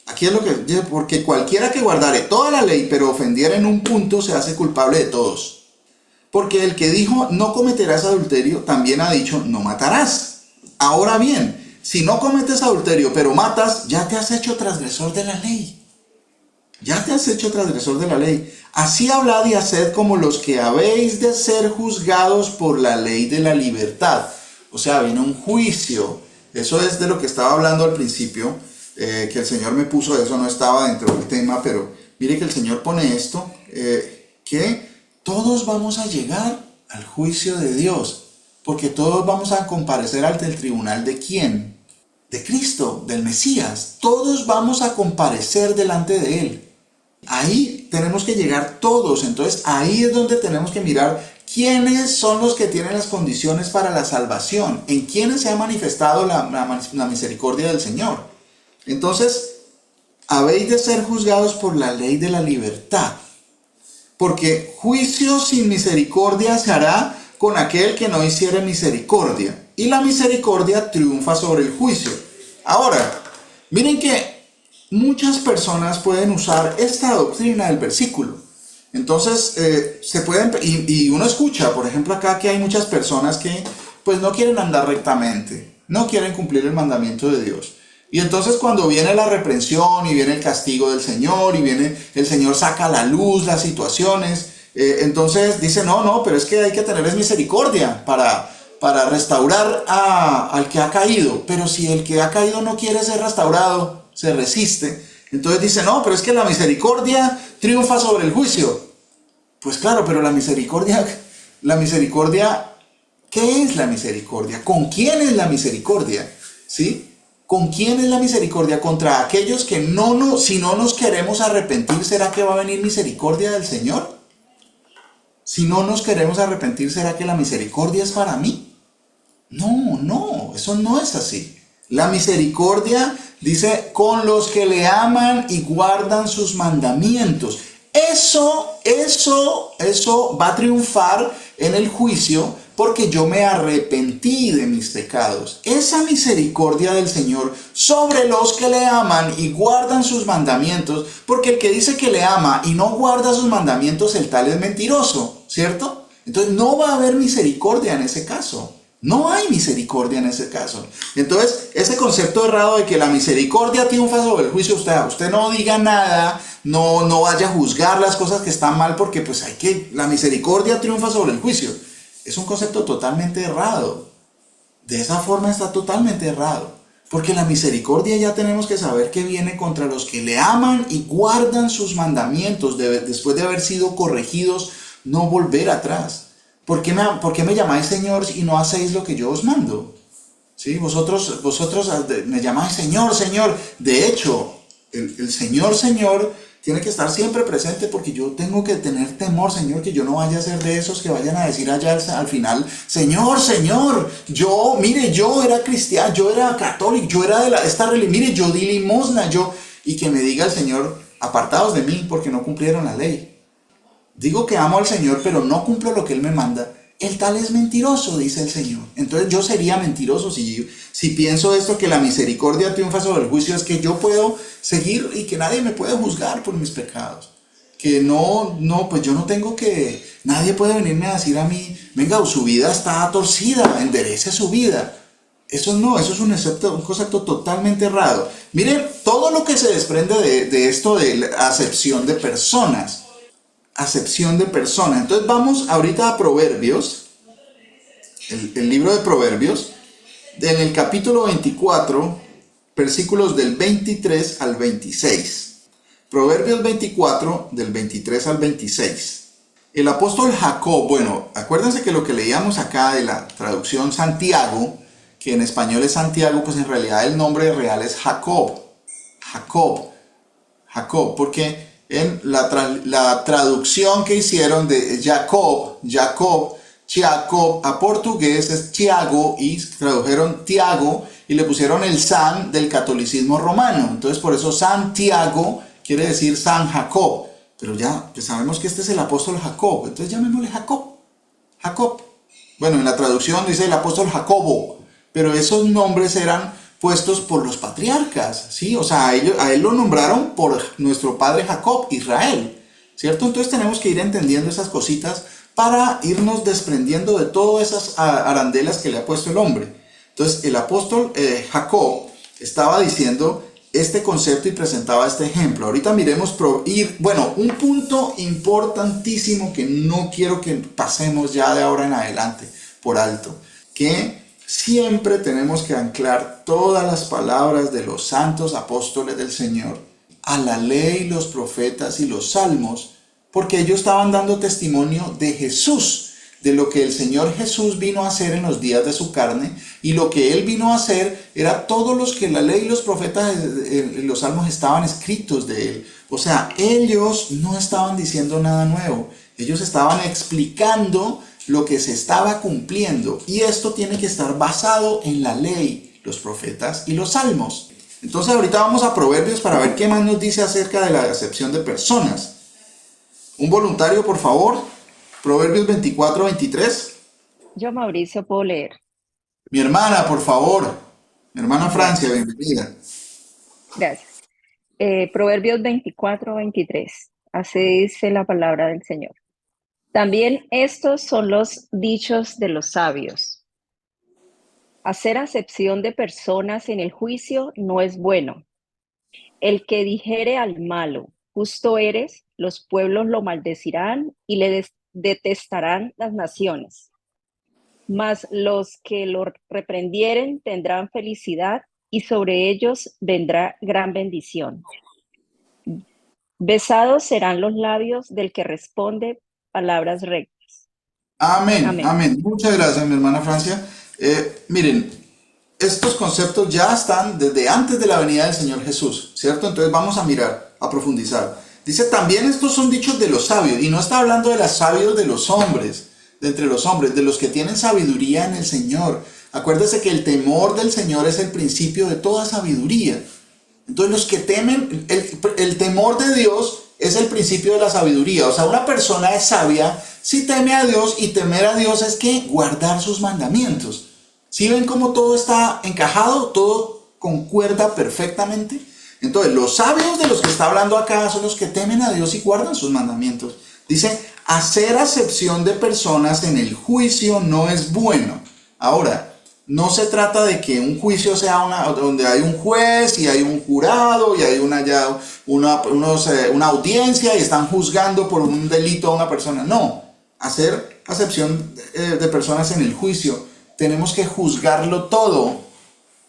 Aquí es lo que, porque cualquiera que guardare toda la ley, pero ofendiera en un punto, se hace culpable de todos. Porque el que dijo, no cometerás adulterio, también ha dicho, no matarás. Ahora bien, si no cometes adulterio, pero matas, ya te has hecho transgresor de la ley. Ya te has hecho transgresor de la ley. Así hablad y haced como los que habéis de ser juzgados por la ley de la libertad. O sea, viene un juicio. Eso es de lo que estaba hablando al principio, que el Señor me puso, eso no estaba dentro del tema, pero mire que el Señor pone esto, que todos vamos a llegar al juicio de Dios, porque todos vamos a comparecer ante el tribunal ¿de quién? De Cristo, del Mesías. Todos vamos a comparecer delante de Él. Ahí tenemos que llegar todos, entonces ahí es donde tenemos que mirar quiénes son los que tienen las condiciones para la salvación, en quiénes se ha manifestado la misericordia del Señor. Entonces, habéis de ser juzgados por la ley de la libertad, porque juicio sin misericordia se hará con aquel que no hiciere misericordia, y la misericordia triunfa sobre el juicio. Ahora, miren que muchas personas pueden usar esta doctrina del versículo. Entonces, se pueden, y uno escucha, por ejemplo, acá que hay muchas personas que pues no quieren andar rectamente, no quieren cumplir el mandamiento de Dios. Y entonces cuando viene la reprensión y viene el castigo del Señor y viene el Señor saca a la luz las situaciones, entonces dice, no, pero es que hay que tener misericordia para restaurar al que ha caído. Pero si el que ha caído no quiere ser restaurado, se resiste, entonces dice, no, pero es que la misericordia triunfa sobre el juicio. Pues claro, pero la misericordia, ¿qué es la misericordia? ¿Con quién es la misericordia? ¿Sí? ¿Con quién es la misericordia? Contra aquellos que si no nos queremos arrepentir, ¿será que va a venir misericordia del Señor? Si no nos queremos arrepentir, ¿será que la misericordia es para mí? No, eso no es así. La misericordia dice, con los que le aman y guardan sus mandamientos. Eso va a triunfar en el juicio, porque yo me arrepentí de mis pecados. Esa misericordia del Señor sobre los que le aman y guardan sus mandamientos, porque el que dice que le ama y no guarda sus mandamientos, el tal es mentiroso, ¿cierto? Entonces no va a haber misericordia en ese caso. No hay misericordia en ese caso. Entonces, ese concepto errado de que la misericordia triunfa sobre el juicio, usted no diga nada, no vaya a juzgar las cosas que están mal, porque pues la misericordia triunfa sobre el juicio. Es un concepto totalmente errado. De esa forma está totalmente errado. Porque la misericordia ya tenemos que saber que viene contra los que le aman y guardan sus mandamientos, después de haber sido corregidos, no volver atrás. ¿Por qué me llamáis Señor y no hacéis lo que yo os mando? ¿Sí? Vosotros me llamáis Señor, Señor. De hecho, el Señor, Señor tiene que estar siempre presente, porque yo tengo que tener temor, Señor, que yo no vaya a ser de esos que vayan a decir allá al final, Señor, yo era cristiano, yo era católico, yo era de esta religión, mire, yo di limosna, y que me diga el Señor, apartados de mí porque no cumplieron la ley. Digo que amo al Señor, pero no cumplo lo que Él me manda. El tal es mentiroso, dice el Señor. Entonces yo sería mentiroso si pienso esto, que la misericordia triunfa sobre el juicio, es que yo puedo seguir y que nadie me puede juzgar por mis pecados. Que pues yo no tengo que, nadie puede venirme a decir a mí, venga, su vida está torcida, enderece su vida. Eso es un concepto totalmente errado. Miren, todo lo que se desprende de esto de la acepción de personas. acepción de persona. Entonces vamos ahorita a Proverbios, el libro de Proverbios, en el capítulo 24, versículos del 23 al 26. Proverbios 24, del 23 al 26. El apóstol Jacob, bueno, acuérdense que lo que leíamos acá de la traducción Santiago, que en español es Santiago, pues en realidad el nombre real es Jacob. Jacob, porque en la traducción que hicieron de Jacob a portugués es Tiago, y tradujeron Tiago y le pusieron el San del catolicismo romano. Entonces por eso Santiago quiere decir San Jacob. Pero ya pues sabemos que este es el apóstol Jacob, entonces llamémosle Jacob. Bueno, en la traducción dice el apóstol Jacobo, pero esos nombres eran puestos por los patriarcas, ¿sí? O sea, a él lo nombraron por nuestro padre Jacob, Israel, ¿cierto? Entonces tenemos que ir entendiendo esas cositas para irnos desprendiendo de todas esas arandelas que le ha puesto el hombre. Entonces el apóstol Jacob estaba diciendo este concepto y presentaba este ejemplo. Ahorita miremos, un punto importantísimo que no quiero que pasemos ya de ahora en adelante por alto, que siempre tenemos que anclar todas las palabras de los santos apóstoles del Señor a la ley, los profetas y los salmos, porque ellos estaban dando testimonio de Jesús, de lo que el Señor Jesús vino a hacer en los días de su carne, y lo que Él vino a hacer era todos los que la ley y los profetas en los salmos estaban escritos de Él. O sea, ellos no estaban diciendo nada nuevo, ellos estaban explicando lo que se estaba cumpliendo, y esto tiene que estar basado en la ley, los profetas y los salmos. Entonces ahorita vamos a Proverbios para ver qué más nos dice acerca de la acepción de personas. Un voluntario, por favor. Proverbios 24, 23. Yo, Mauricio, puedo leer. Mi hermana, por favor. Mi hermana Francia, bienvenida. Gracias. Proverbios 24, 23. Así dice la palabra del Señor. También estos son los dichos de los sabios. Hacer acepción de personas en el juicio no es bueno. El que dijere al malo, justo eres, los pueblos lo maldecirán y le detestarán las naciones. Mas los que lo reprendieren tendrán felicidad y sobre ellos vendrá gran bendición. Besados serán los labios del que responde palabras rectas. Amén. Muchas gracias, mi hermana Francia. Miren, estos conceptos ya están desde antes de la venida del Señor Jesús, ¿cierto? Entonces vamos a mirar, a profundizar. Dice, también estos son dichos de los sabios, y no está hablando de los sabios de los hombres, de entre los hombres, de los que tienen sabiduría en el Señor. Acuérdese que el temor del Señor es el principio de toda sabiduría. Entonces los que temen, el temor de Dios es el principio de la sabiduría. O sea, una persona es sabia si teme a Dios, y temer a Dios es que guardar sus mandamientos. ¿Sí ven cómo todo está encajado? Todo concuerda perfectamente. Entonces, los sabios de los que está hablando acá son los que temen a Dios y guardan sus mandamientos. Dice, hacer acepción de personas en el juicio no es bueno. Ahora, no se trata de que un juicio sea donde hay un juez y hay un jurado y hay una audiencia y están juzgando por un delito a una persona. No, hacer acepción de personas en el juicio, tenemos que juzgarlo todo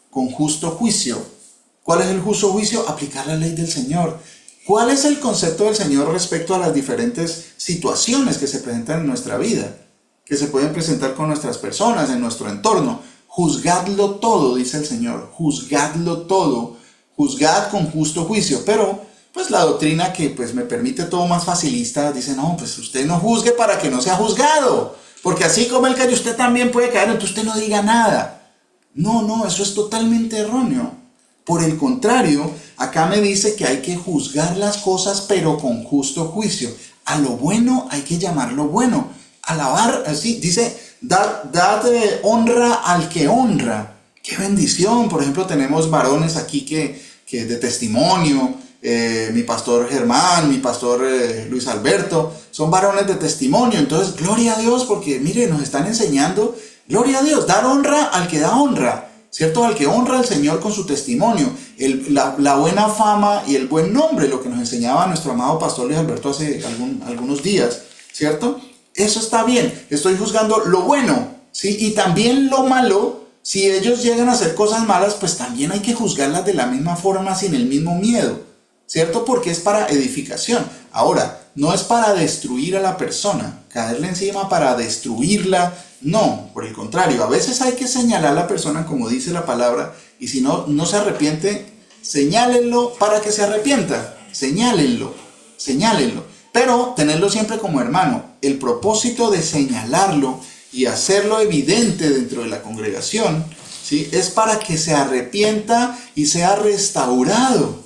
con justo juicio. ¿Cuál es el justo juicio? Aplicar la ley del Señor. ¿Cuál es el concepto del Señor respecto a las diferentes situaciones que se presentan en nuestra vida? Que se pueden presentar con nuestras personas, en nuestro entorno. Juzgadlo todo, dice el Señor. Juzgadlo todo. Juzgad con justo juicio. Pero, pues la doctrina que pues me permite todo más facilista, dice, no, pues usted no juzgue para que no sea juzgado. Porque así como él cayó, usted también puede caer, entonces usted no diga nada. No, eso es totalmente erróneo. Por el contrario, acá me dice que hay que juzgar las cosas, pero con justo juicio. A lo bueno hay que llamarlo bueno. Alabar, así dice, dad honra al que honra. ¡Qué bendición! Por ejemplo, tenemos varones aquí que de testimonio. Mi pastor Germán, mi pastor Luis Alberto, son varones de testimonio. Entonces, gloria a Dios, porque mire, nos están enseñando, gloria a Dios, dar honra al que da honra. ¿cierto? Al que honra al Señor con su testimonio, la buena fama y el buen nombre, lo que nos enseñaba nuestro amado pastor Luis Alberto hace algunos días, ¿cierto? Eso está bien, estoy juzgando lo bueno, ¿sí? Y también lo malo. Si ellos llegan a hacer cosas malas, pues también hay que juzgarlas de la misma forma, sin el mismo miedo, ¿cierto? Porque es para edificación. Ahora, no es para destruir a la persona, caerle encima para destruirla, no, por el contrario, a veces hay que señalar a la persona como dice la palabra, y si no se arrepiente, señálenlo para que se arrepienta, señálenlo, pero tenerlo siempre como hermano. El propósito de señalarlo y hacerlo evidente dentro de la congregación, ¿sí? Es para que se arrepienta y sea restaurado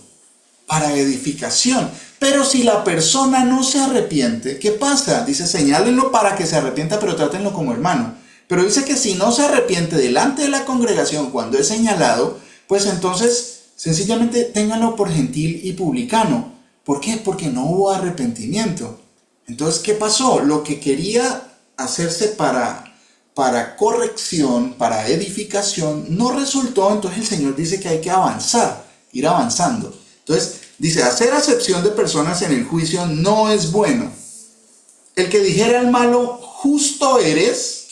para edificación. Pero si la persona no se arrepiente, ¿qué pasa? Dice, señálenlo para que se arrepienta, pero trátenlo como hermano. Pero dice que si no se arrepiente delante de la congregación cuando es señalado, pues entonces sencillamente ténganlo por gentil y publicano. ¿Por qué? Porque no hubo arrepentimiento. Entonces, ¿qué pasó? Lo que quería hacerse para corrección, para edificación, no resultó. Entonces el Señor dice que hay que avanzar, ir avanzando. Entonces dice, hacer acepción de personas en el juicio no es bueno. El que dijera al malo, justo eres.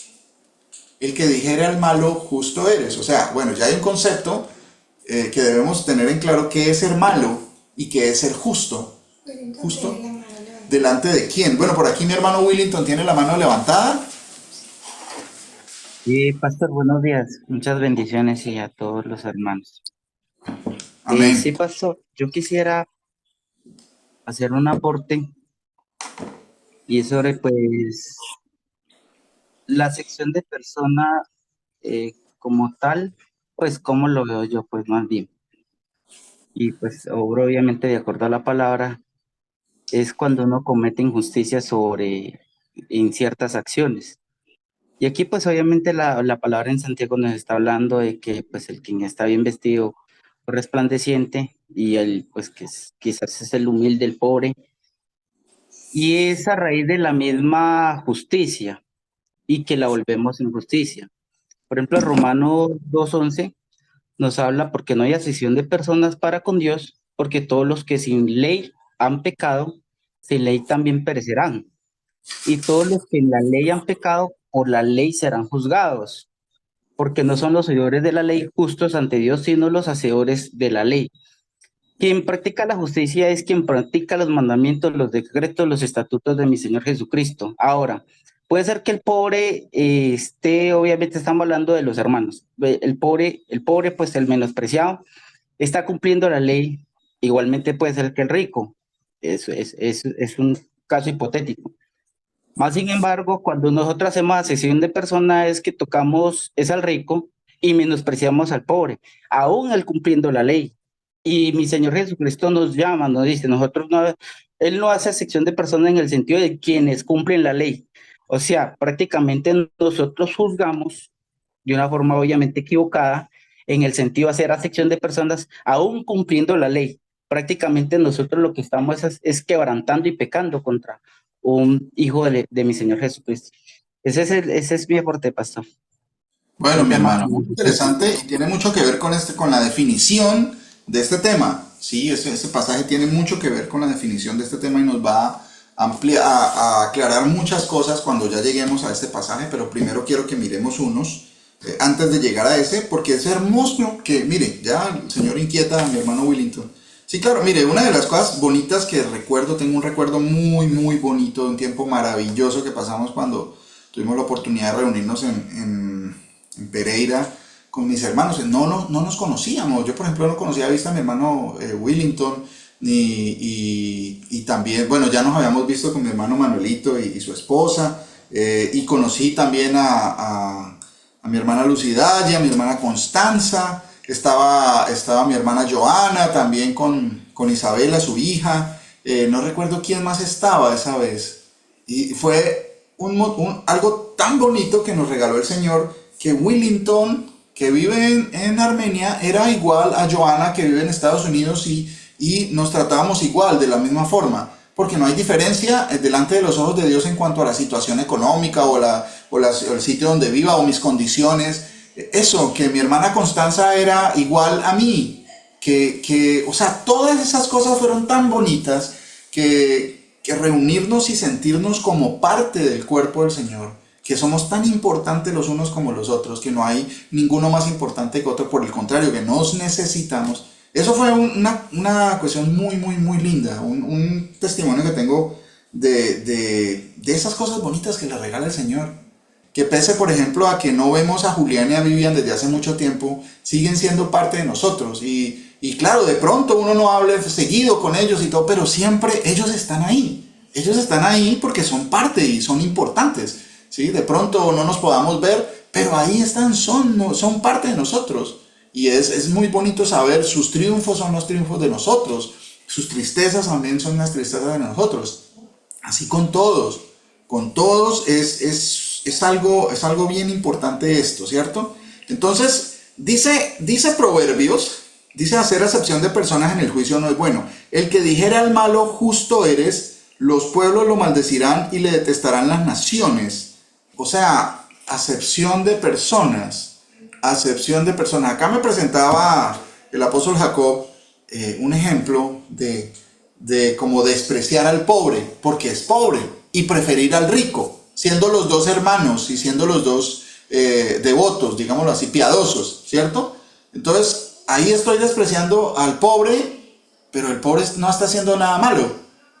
El que dijera al malo, justo eres. O sea, bueno, ya hay un concepto que debemos tener en claro, qué es ser malo y qué es ser justo. ¿Justo? ¿Delante de quién? Bueno, por aquí mi hermano Willington tiene la mano levantada. Pastor, buenos días. Muchas bendiciones y a todos los hermanos. Amén. Sí, pastor, yo quisiera hacer un aporte y es sobre, pues, la sección de persona como tal, pues, cómo lo veo yo, pues, más bien. Y, pues, obviamente, de acuerdo a la palabra, es cuando uno comete injusticia en ciertas acciones. Y aquí, pues, obviamente, la palabra en Santiago nos está hablando de que, pues, el quien está bien vestido, resplandeciente, y el, pues, que quizás es el humilde, el pobre, y es a raíz de la misma justicia, y que la volvemos injusticia. Por ejemplo, Romanos 2:11 nos habla porque no hay acepción de personas para con Dios, porque todos los que sin ley han pecado, sin ley también perecerán. Y todos los que en la ley han pecado, por la ley serán juzgados, porque no son los hacedores de la ley justos ante Dios, sino los hacedores de la ley. Quien practica la justicia es quien practica los mandamientos, los decretos, los estatutos de mi Señor Jesucristo. Ahora, puede ser que el pobre obviamente estamos hablando de los hermanos, el pobre, pues el menospreciado, está cumpliendo la ley. Igualmente puede ser que el rico, eso es un caso hipotético. Más sin embargo, cuando nosotros hacemos acepción de persona es que tocamos es al rico y menospreciamos al pobre, aún él cumpliendo la ley. Y mi Señor Jesucristo nos llama, nos dice, Él no hace acepción de persona en el sentido de quienes cumplen la ley. O sea, prácticamente nosotros juzgamos de una forma obviamente equivocada en el sentido de hacer acepción de personas aún cumpliendo la ley. Prácticamente nosotros lo que estamos es quebrantando y pecando contra un hijo de mi Señor Jesucristo. Ese es mi aporte, pastor. Bueno, mi hermano, muy interesante y tiene mucho que ver con la definición de este tema. Sí, ese pasaje tiene mucho que ver con la definición de este tema y nos va a aclarar muchas cosas cuando ya lleguemos a este pasaje, pero primero quiero que miremos unos antes de llegar a ese, porque es hermoso que, mire, ya el Señor inquieta a mi hermano Willington. Sí, claro, mire, una de las cosas bonitas que recuerdo, tengo un recuerdo muy, muy bonito de un tiempo maravilloso que pasamos cuando tuvimos la oportunidad de reunirnos en Pereira con mis hermanos. No nos conocíamos. Yo, por ejemplo, no conocía a vista a mi hermano Willington, y también, bueno, ya nos habíamos visto con mi hermano Manuelito y su esposa, y conocí también a mi hermana Lucidad y a mi hermana Constanza. Estaba mi hermana Joana también con Isabela, su hija. No recuerdo quién más estaba esa vez. Y fue algo tan bonito que nos regaló el Señor, que Willington, que vive en Armenia, era igual a Joana, que vive en Estados Unidos, y nos tratábamos igual, de la misma forma. Porque no hay diferencia delante de los ojos de Dios en cuanto a la situación económica o el sitio donde viva o mis condiciones. eso, que mi hermana Constanza era igual a mí, o sea, todas esas cosas fueron tan bonitas que reunirnos y sentirnos como parte del cuerpo del Señor, que somos tan importantes los unos como los otros, que no hay ninguno más importante que otro, por el contrario, que nos necesitamos. Eso fue una cuestión muy, muy, muy linda, un testimonio que tengo de esas cosas bonitas que le regala el Señor. Que pese, por ejemplo, a que no vemos a Julián y a Vivian desde hace mucho tiempo, siguen siendo parte de nosotros. Y claro, de pronto uno no habla seguido con ellos y todo, pero siempre ellos están ahí. Ellos están ahí porque son parte y son importantes, ¿sí? De pronto no nos podamos ver, pero ahí están, son parte de nosotros. Y es muy bonito saber, sus triunfos son los triunfos de nosotros, sus tristezas también son las tristezas de nosotros. Así con todos es algo bien importante esto, ¿cierto? Entonces, dice Proverbios, dice: hacer acepción de personas en el juicio no es bueno. El que dijera al malo, justo eres, los pueblos lo maldecirán y le detestarán las naciones. O sea, acepción de personas. Acá me presentaba el apóstol Jacob un ejemplo de cómo despreciar al pobre, porque es pobre, y preferir al rico, siendo los dos hermanos y siendo los dos devotos, digámoslo así, piadosos, ¿cierto? Entonces, ahí estoy despreciando al pobre, pero el pobre no está haciendo nada malo,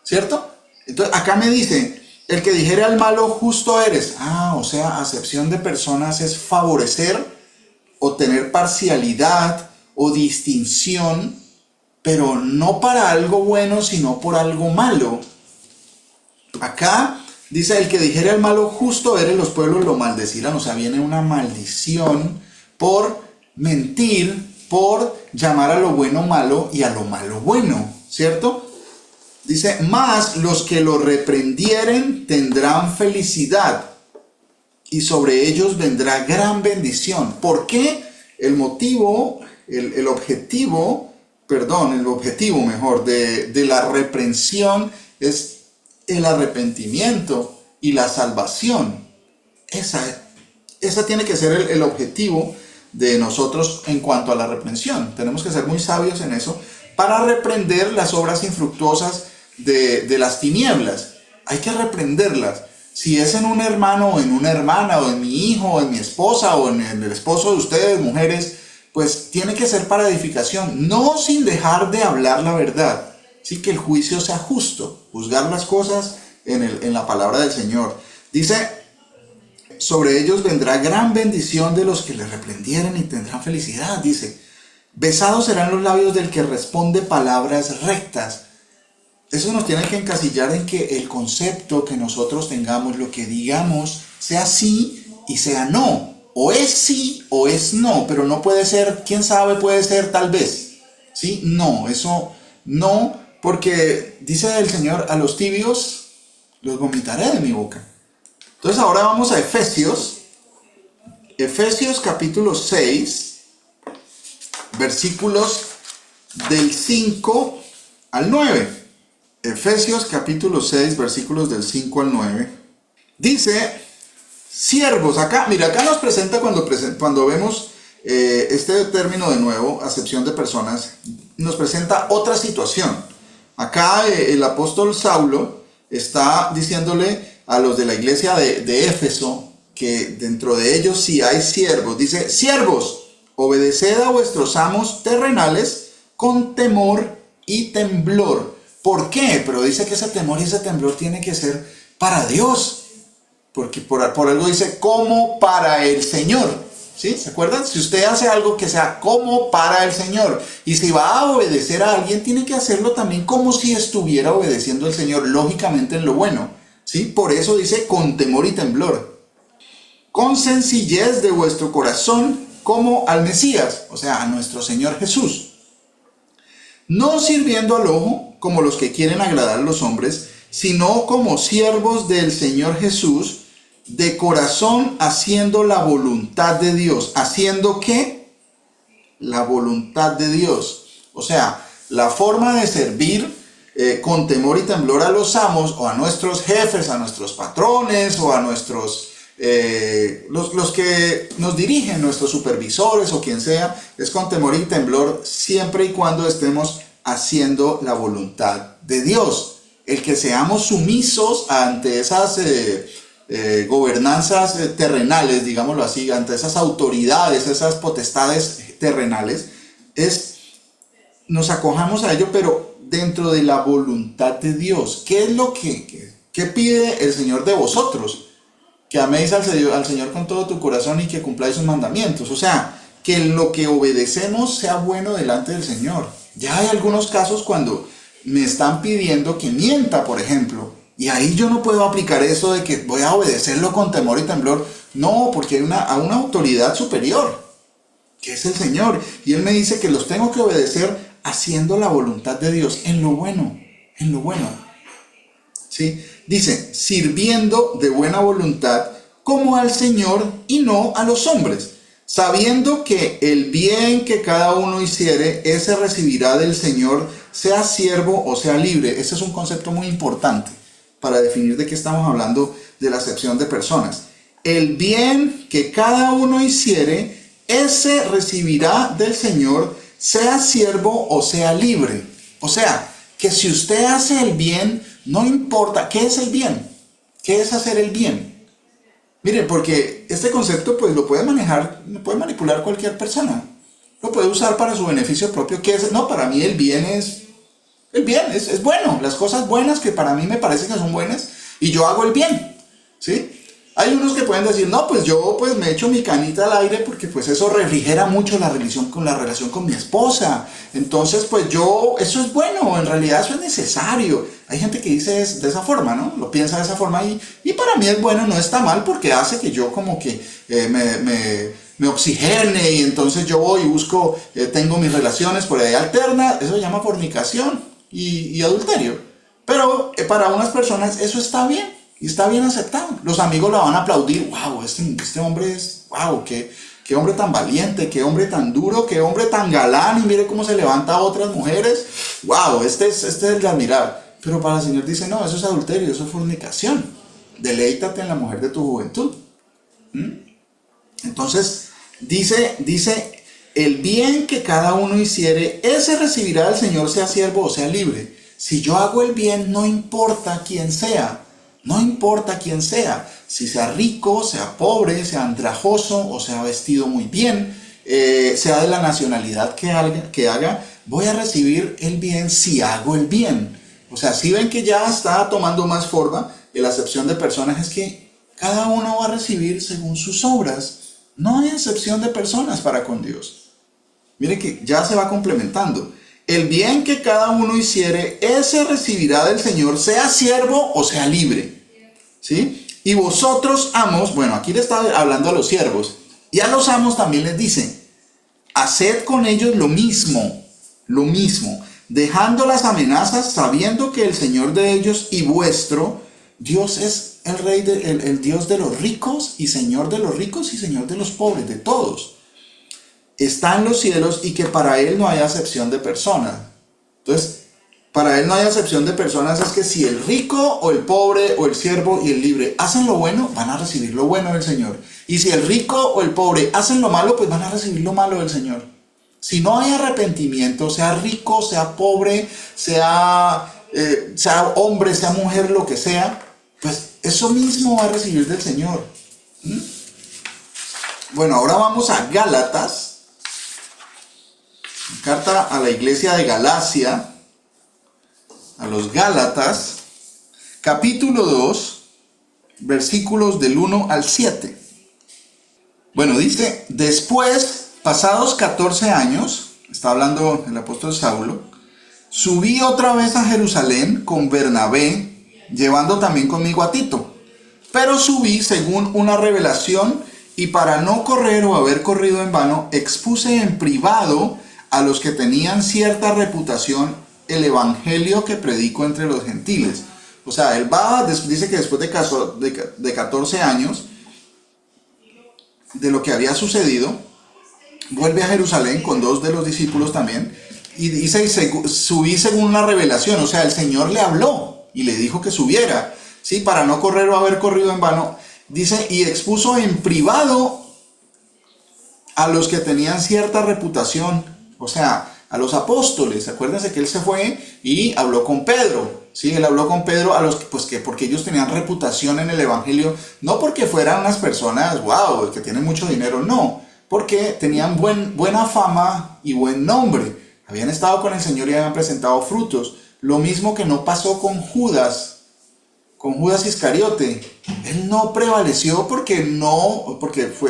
¿cierto? Entonces, acá me dice: el que dijere al malo, justo eres. O sea, acepción de personas es favorecer o tener parcialidad o distinción, pero no para algo bueno, sino por algo malo. Acá dice: el que dijere al malo, justo eres, los pueblos lo maldecirán. O sea, viene una maldición por mentir, por llamar a lo bueno malo y a lo malo bueno, ¿cierto? Dice: mas los que lo reprendieren tendrán felicidad, y sobre ellos vendrá gran bendición. ¿Por qué? El objetivo mejor de la reprensión es el arrepentimiento y la salvación. Esa tiene que ser el objetivo de nosotros en cuanto a la reprensión. Tenemos que ser muy sabios en eso para reprender las obras infructuosas de las tinieblas. Hay que reprenderlas. Si es en un hermano o en una hermana, o en mi hijo o en mi esposa o en el esposo de ustedes, mujeres, pues tiene que ser para edificación, no sin dejar de hablar la verdad. Sí, que el juicio sea justo, juzgar las cosas en la palabra del Señor. Dice: sobre ellos vendrá gran bendición de los que le reprendieren y tendrán felicidad. Dice: besados serán los labios del que responde palabras rectas. Eso nos tiene que encasillar en que el concepto que nosotros tengamos, lo que digamos, sea sí y sea no. O es sí o es no, pero no puede ser, quién sabe, puede ser tal vez. ¿Sí? No, eso no, porque dice el Señor: a los tibios los vomitaré de mi boca. Entonces ahora vamos a Efesios capítulo 6, versículos del 5 al 9. Efesios capítulo 6, versículos del 5 al 9. Dice: siervos, acá nos presenta cuando vemos este término de nuevo, acepción de personas, nos presenta otra situación. Acá el apóstol Saulo está diciéndole a los de la iglesia de Éfeso que dentro de ellos sí hay siervos. Dice: siervos, obedeced a vuestros amos terrenales con temor y temblor. ¿Por qué? Pero dice que ese temor y ese temblor tiene que ser para Dios. Porque por algo dice: como para el Señor. ¿Sí? ¿Se acuerdan? Si usted hace algo, que sea como para el Señor. Y si va a obedecer a alguien, tiene que hacerlo también como si estuviera obedeciendo al Señor, lógicamente en lo bueno. ¿Sí? Por eso dice: con temor y temblor. Con sencillez de vuestro corazón, como al Mesías, o sea, a nuestro Señor Jesús. No sirviendo al ojo, como los que quieren agradar a los hombres, sino como siervos del Señor Jesús, de corazón, haciendo la voluntad de Dios. ¿Haciendo qué? La voluntad de Dios. O sea, la forma de servir con temor y temblor a los amos, o a nuestros jefes, a nuestros patrones, o a nuestros los que nos dirigen, nuestros supervisores o quien sea, es con temor y temblor, siempre y cuando estemos haciendo la voluntad de Dios. El que seamos sumisos ante esas gobernanzas terrenales, digámoslo así, ante esas autoridades, esas potestades terrenales, nos acojamos a ello, pero dentro de la voluntad de Dios. ¿Qué es lo que pide el Señor de vosotros? Que améis al Señor con todo tu corazón y que cumpláis sus mandamientos. O sea, que lo que obedecemos sea bueno delante del Señor. Ya hay algunos casos cuando me están pidiendo que mienta, por ejemplo, y ahí yo no puedo aplicar eso de que voy a obedecerlo con temor y temblor. No, porque hay a una autoridad superior, que es el Señor, y Él me dice que los tengo que obedecer haciendo la voluntad de Dios, en lo bueno, en lo bueno. ¿Sí? Dice, sirviendo de buena voluntad como al Señor y no a los hombres, sabiendo que el bien que cada uno hiciere, ese recibirá del Señor, sea siervo o sea libre. Ese es un concepto muy importante para definir de qué estamos hablando de la acepción de personas. El bien que cada uno hiciere, ese recibirá del Señor, sea siervo o sea libre. O sea, que si usted hace el bien, no importa. ¿Qué es el bien? ¿Qué es hacer el bien? Miren, porque este concepto pues lo puede manejar, lo puede manipular cualquier persona. Lo puede usar para su beneficio propio. ¿Qué es? No, para mí el bien es bueno. Las cosas buenas que para mí me parecen que son buenas y yo hago el bien. ¿Sí? Hay unos que pueden decir, no, pues yo pues me echo mi canita al aire porque pues eso refrigera mucho la relación con mi esposa. Entonces pues eso es bueno, en realidad eso es necesario. Hay gente que dice de esa forma, ¿no? Lo piensa de esa forma y para mí es bueno, no está mal porque hace que yo como que me oxigene y entonces yo voy y busco, tengo mis relaciones por ahí alternas. Eso se llama fornicación y adulterio. Pero para unas personas eso está bien. Y está bien aceptado. Los amigos lo van a aplaudir. ¡Wow! Este hombre es... ¡Wow! Qué hombre tan valiente! ¡Qué hombre tan duro! ¡Qué hombre tan galán! Y mire cómo se levanta a otras mujeres. ¡Wow! Este es el de admirar. Pero para el Señor dice, no, eso es adulterio, eso es fornicación. Deleítate en la mujer de tu juventud. Entonces, dice, el bien que cada uno hiciere, ese recibirá del Señor, sea siervo o sea libre. Si yo hago el bien, no importa quién sea. No importa quién sea, si sea rico, sea pobre, sea andrajoso o sea vestido muy bien, sea de la nacionalidad que haga, voy a recibir el bien si hago el bien. O sea, si ven que ya está tomando más forma, la acepción de personas es que cada uno va a recibir según sus obras. No hay acepción de personas para con Dios. Mire que ya se va complementando. El bien que cada uno hiciere, ese recibirá del Señor, sea siervo o sea libre. ¿Sí? Y vosotros, amos, bueno, aquí le está hablando a los siervos, y a los amos también les dice, haced con ellos lo mismo, dejando las amenazas, sabiendo que el Señor de ellos y vuestro Dios es el Rey, el Dios de los ricos y Señor de los ricos y Señor de los pobres, de todos. Está en los cielos y que para Él no hay acepción de personas. Entonces, para Él no hay acepción de personas, es que si el rico o el pobre o el siervo y el libre hacen lo bueno, van a recibir lo bueno del Señor. Y si el rico o el pobre hacen lo malo, pues van a recibir lo malo del Señor. Si no hay arrepentimiento, sea rico, sea pobre, sea hombre, sea mujer, lo que sea, pues eso mismo va a recibir del Señor. Bueno, ahora vamos a Gálatas. Carta a la iglesia de Galacia, a los Gálatas, capítulo 2, versículos del 1 al 7. Bueno, dice, después, pasados 14 años, está hablando el apóstol Saulo, subí otra vez a Jerusalén con Bernabé, llevando también conmigo a Tito. Pero subí según una revelación y para no correr o haber corrido en vano, expuse en privado a los que tenían cierta reputación el evangelio que predico entre los gentiles. O sea, él dice que después de 14 años de lo que había sucedido, vuelve a Jerusalén con 2 de los discípulos también, y dice, subí según una revelación. O sea, el Señor le habló y le dijo que subiera, ¿sí? Para no correr o haber corrido en vano. Dice, y expuso en privado a los que tenían cierta reputación, o sea, a los apóstoles. Acuérdense que él se fue y habló con Pedro, ¿sí? Él habló con Pedro a los que, pues que porque ellos tenían reputación en el evangelio, no porque fueran unas personas, wow, que tienen mucho dinero, no, porque tenían buena fama y buen nombre. Habían estado con el Señor y habían presentado frutos. Lo mismo que no pasó con Judas Iscariote. Él no prevaleció porque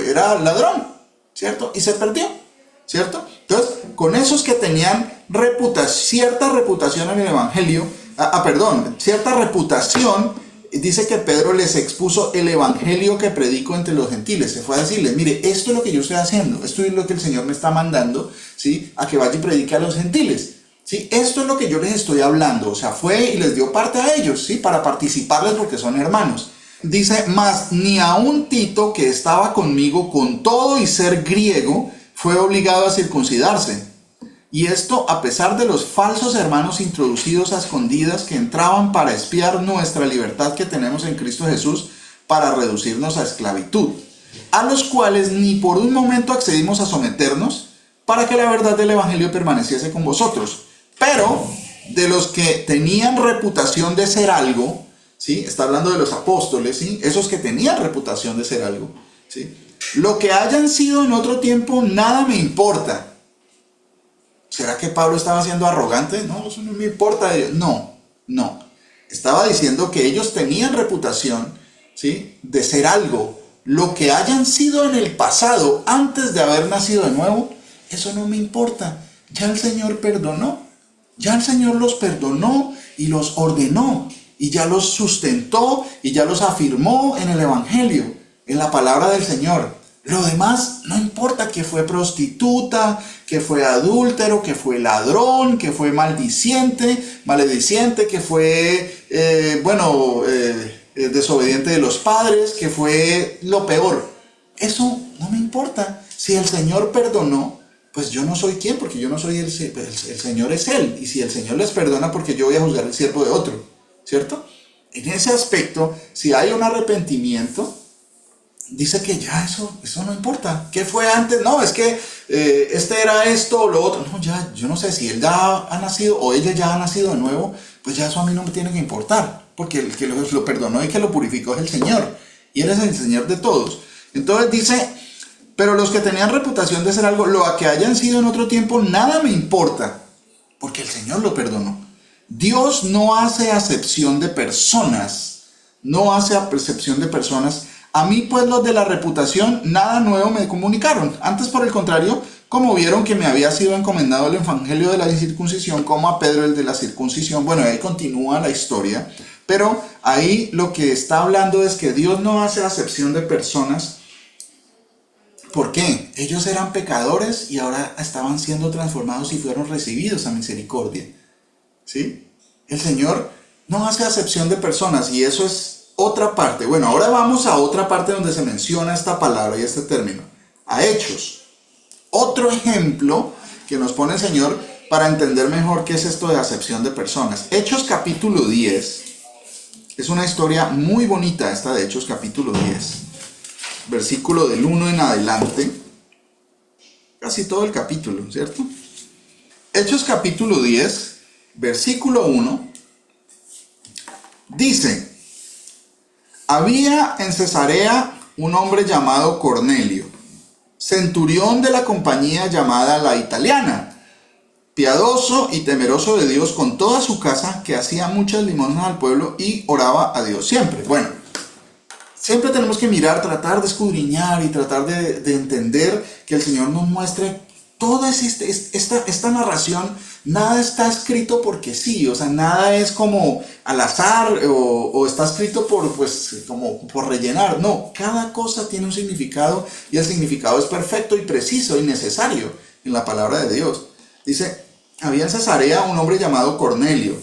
era ladrón, ¿cierto? Y se perdió, ¿cierto? Entonces, con esos que tenían cierta reputación en el evangelio, cierta reputación, dice que Pedro les expuso el evangelio que predico entre los gentiles. Se fue a decirles, mire, esto es lo que yo estoy haciendo, esto es lo que el Señor me está mandando, ¿sí? A que vaya y predique a los gentiles, ¿sí? Esto es lo que yo les estoy hablando. O sea, fue y les dio parte a ellos, ¿sí? Para participarles porque son hermanos. Dice, mas ni aun Tito, que estaba conmigo con todo y ser griego, fue obligado a circuncidarse. Y esto a pesar de los falsos hermanos introducidos a escondidas que entraban para espiar nuestra libertad que tenemos en Cristo Jesús para reducirnos a esclavitud, a los cuales ni por un momento accedimos a someternos para que la verdad del evangelio permaneciese con vosotros. Pero de los que tenían reputación de ser algo, ¿sí? Está hablando de los apóstoles, ¿sí? Esos que tenían reputación de ser algo, ¿sí? Lo que hayan sido en otro tiempo, nada me importa. ¿Será que Pablo estaba siendo arrogante? No, eso no me importa. No. Estaba diciendo que ellos tenían reputación, ¿sí? De ser algo. Lo que hayan sido en el pasado, antes de haber nacido de nuevo, eso no me importa. Ya el Señor perdonó. Ya el Señor los perdonó y los ordenó. Y ya los sustentó y ya los afirmó en el Evangelio, en la palabra del Señor. Lo demás no importa, que fue prostituta, que fue adúltero, que fue ladrón, que fue malediciente, que fue, desobediente de los padres, que fue lo peor. Eso no me importa. Si el Señor perdonó, pues yo no soy quien, porque yo no soy el Señor es Él. Y si el Señor les perdona, porque yo voy a juzgar el siervo de otro, ¿cierto? En ese aspecto, si hay un arrepentimiento, dice que ya eso no importa. ¿Qué fue antes? No, es que este era esto o lo otro. No, ya, yo no sé si él ya ha nacido o ella ya ha nacido de nuevo, pues ya eso a mí no me tiene que importar, porque el que lo perdonó y que lo purificó es el Señor, y Él es el Señor de todos. Entonces dice, pero los que tenían reputación de ser algo, lo que hayan sido en otro tiempo, nada me importa, porque el Señor lo perdonó. Dios no hace acepción de personas, A mí, pues, los de la reputación, nada nuevo me comunicaron. Antes, por el contrario, como vieron que me había sido encomendado el evangelio de la incircuncisión, como a Pedro el de la circuncisión. Bueno, ahí continúa la historia. Pero ahí lo que está hablando es que Dios no hace acepción de personas. ¿Por qué? Ellos eran pecadores y ahora estaban siendo transformados y fueron recibidos a misericordia, ¿sí? El Señor no hace acepción de personas, y eso es otra parte. Bueno, ahora vamos a otra parte donde se menciona esta palabra y este término, a Hechos. Otro ejemplo que nos pone el Señor para entender mejor qué es esto de acepción de personas. Hechos capítulo 10. Es una historia muy bonita esta de Hechos capítulo 10. Versículo del 1 en adelante. Casi todo el capítulo, ¿cierto? Hechos capítulo 10, versículo 1. Dice: había en Cesarea un hombre llamado Cornelio, centurión de la compañía llamada La Italiana, piadoso y temeroso de Dios con toda su casa, que hacía muchas limosnas al pueblo y oraba a Dios siempre. Bueno, siempre tenemos que mirar, tratar de escudriñar y tratar de entender que el Señor nos muestre toda esta narración. Nada está escrito porque sí, o sea, nada es como al azar o está escrito como por rellenar. No, cada cosa tiene un significado, y el significado es perfecto y preciso y necesario en la palabra de Dios. Dice, había en Cesarea un hombre llamado Cornelio.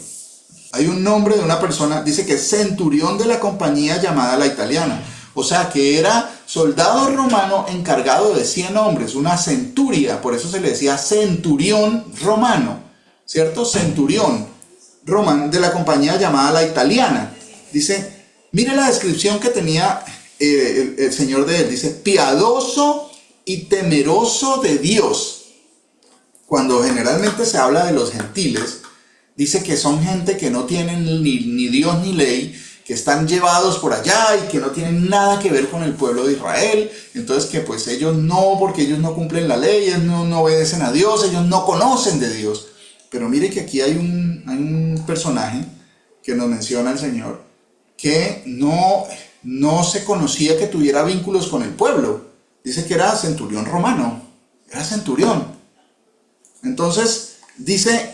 Hay un nombre de una persona, dice que es centurión de la compañía llamada La Italiana. O sea, que era soldado romano encargado de 100 hombres, una centuria, por eso se le decía centurión romano, ¿cierto? Centurión romano de la compañía llamada La Italiana. Dice, mire la descripción que tenía el Señor de él, dice, piadoso y temeroso de Dios. Cuando generalmente se habla de los gentiles, dice que son gente que no tienen ni Dios ni ley, que están llevados por allá y que no tienen nada que ver con el pueblo de Israel. Entonces que pues ellos no, porque ellos no cumplen la ley, ellos no obedecen a Dios, ellos no conocen de Dios. Pero mire que aquí hay un personaje que nos menciona el Señor, que no se conocía que tuviera vínculos con el pueblo. Dice que era centurión romano, era centurión. Entonces dice,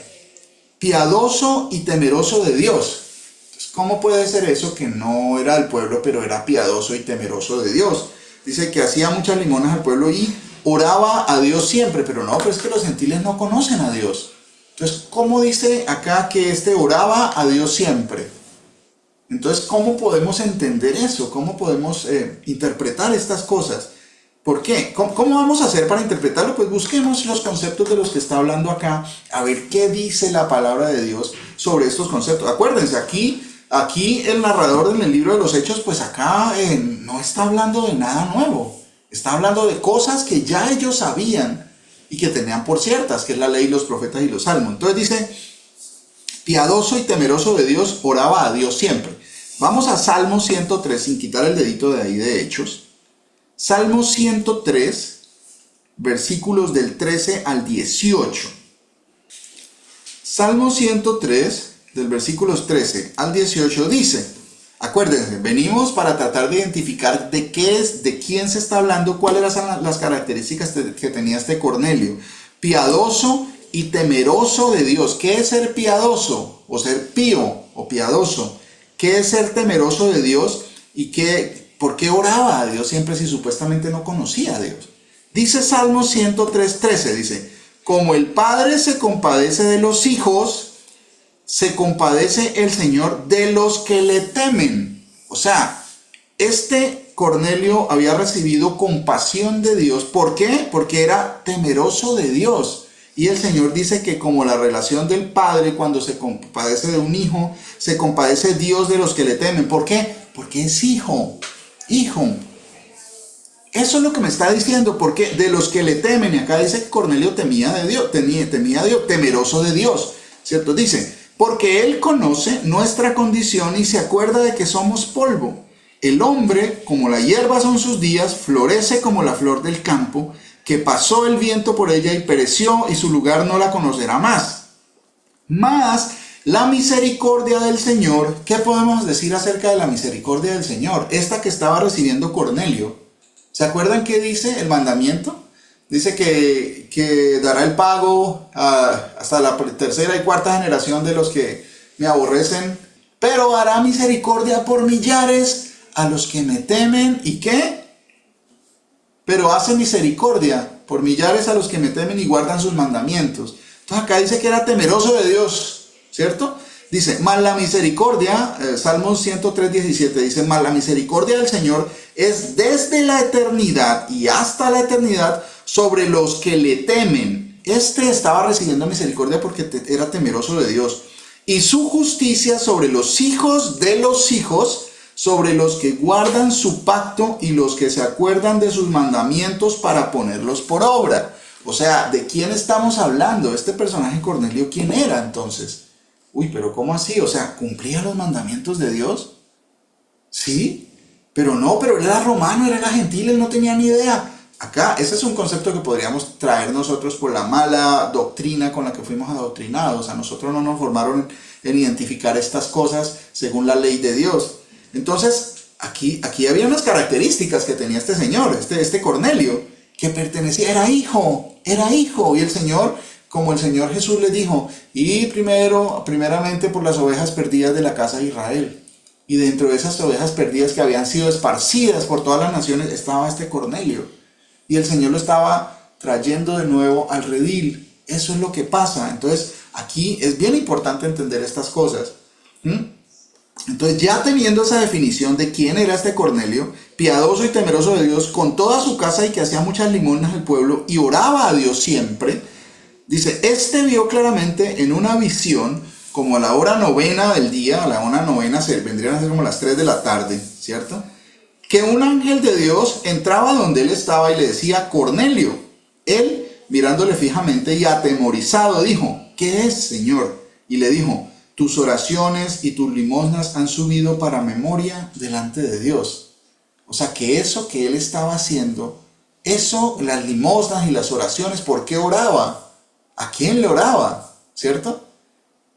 piadoso y temeroso de Dios. Entonces, ¿cómo puede ser eso que no era del pueblo, pero era piadoso y temeroso de Dios? Dice que hacía muchas limonas al pueblo y oraba a Dios siempre, pero no, pues es que los gentiles no conocen a Dios. Entonces, ¿cómo dice acá que oraba a Dios siempre? Entonces, ¿cómo podemos entender eso? ¿Cómo podemos interpretar estas cosas? ¿Por qué? ¿Cómo vamos a hacer para interpretarlo? Pues busquemos los conceptos de los que está hablando acá, a ver qué dice la palabra de Dios sobre estos conceptos. Acuérdense, aquí el narrador en el libro de los Hechos, pues acá no está hablando de nada nuevo. Está hablando de cosas que ya ellos sabían y que tenían por ciertas, que es la ley, los profetas y los salmos. Entonces dice, piadoso y temeroso de Dios, oraba a Dios siempre. Vamos a Salmo 103, sin quitar el dedito de ahí de Hechos. Salmo 103, versículos del 13 al 18. Salmo 103, del versículos 13 al 18 dice, acuérdense, venimos para tratar de identificar de quién se está hablando, cuáles eran las características que tenía este Cornelio. Piadoso y temeroso de Dios. ¿Qué es ser piadoso? O ser pío o piadoso. ¿Qué es ser temeroso de Dios? ¿Y por qué oraba a Dios siempre si supuestamente no conocía a Dios? Dice Salmo 103:13, dice, como el Padre se compadece de los hijos, se compadece el Señor de los que le temen. O sea, este Cornelio había recibido compasión de Dios. ¿Por qué? Porque era temeroso de Dios. Y el Señor dice que como la relación del Padre cuando se compadece de un hijo, se compadece Dios de los que le temen. ¿Por qué? Porque es hijo. Hijo. Eso es lo que me está diciendo, porque de los que le temen, y acá dice que Cornelio temía de Dios, temía a Dios, temeroso de Dios, ¿cierto? Dice, porque Él conoce nuestra condición y se acuerda de que somos polvo. El hombre, como la hierba son sus días, florece como la flor del campo, que pasó el viento por ella y pereció, y su lugar no la conocerá más. Mas la misericordia del Señor, ¿qué podemos decir acerca de la misericordia del Señor? Esta que estaba recibiendo Cornelio. ¿Se acuerdan qué dice el mandamiento? Dice que dará el pago hasta la tercera y cuarta generación de los que me aborrecen, pero hará misericordia por millares a los que me temen. ¿Y qué? Pero hace misericordia por millares a los que me temen y guardan sus mandamientos. Entonces acá dice que era temeroso de Dios, ¿cierto? Dice, mas la misericordia, Salmos 103:17 dice, mas la misericordia del Señor es desde la eternidad y hasta la eternidad sobre los que le temen. Este estaba recibiendo misericordia porque era temeroso de Dios. Y su justicia sobre los hijos de los hijos, sobre los que guardan su pacto y los que se acuerdan de sus mandamientos para ponerlos por obra. O sea, ¿de quién estamos hablando? Este personaje Cornelio, ¿quién era entonces? Uy, pero ¿cómo así? O sea, ¿cumplía los mandamientos de Dios? Sí, pero él era romano, él era gentil, él no tenía ni idea. Acá, ese es un concepto que podríamos traer nosotros por la mala doctrina con la que fuimos adoctrinados. A nosotros no nos formaron en identificar estas cosas según la ley de Dios. Entonces, aquí había unas características que tenía este señor, este Cornelio, que pertenecía, era hijo, y el Señor, como el Señor Jesús le dijo, y primeramente por las ovejas perdidas de la casa de Israel. Y dentro de esas ovejas perdidas que habían sido esparcidas por todas las naciones estaba este Cornelio. Y el Señor lo estaba trayendo de nuevo al redil. Eso es lo que pasa. Entonces, aquí es bien importante entender estas cosas. Entonces, ya teniendo esa definición de quién era este Cornelio, piadoso y temeroso de Dios, con toda su casa y que hacía muchas limonas al pueblo y oraba a Dios siempre, dice, vio claramente en una visión, como a la hora novena del día, a la hora novena vendrían a ser como las 3 de la tarde, ¿cierto? que un ángel de Dios entraba donde él estaba y le decía, Cornelio. Él, mirándole fijamente y atemorizado, dijo, ¿qué es, Señor? Y le dijo, tus oraciones y tus limosnas han subido para memoria delante de Dios. O sea, que eso que él estaba haciendo, eso, las limosnas y las oraciones, ¿por qué oraba? ¿A quién le oraba? ¿Cierto?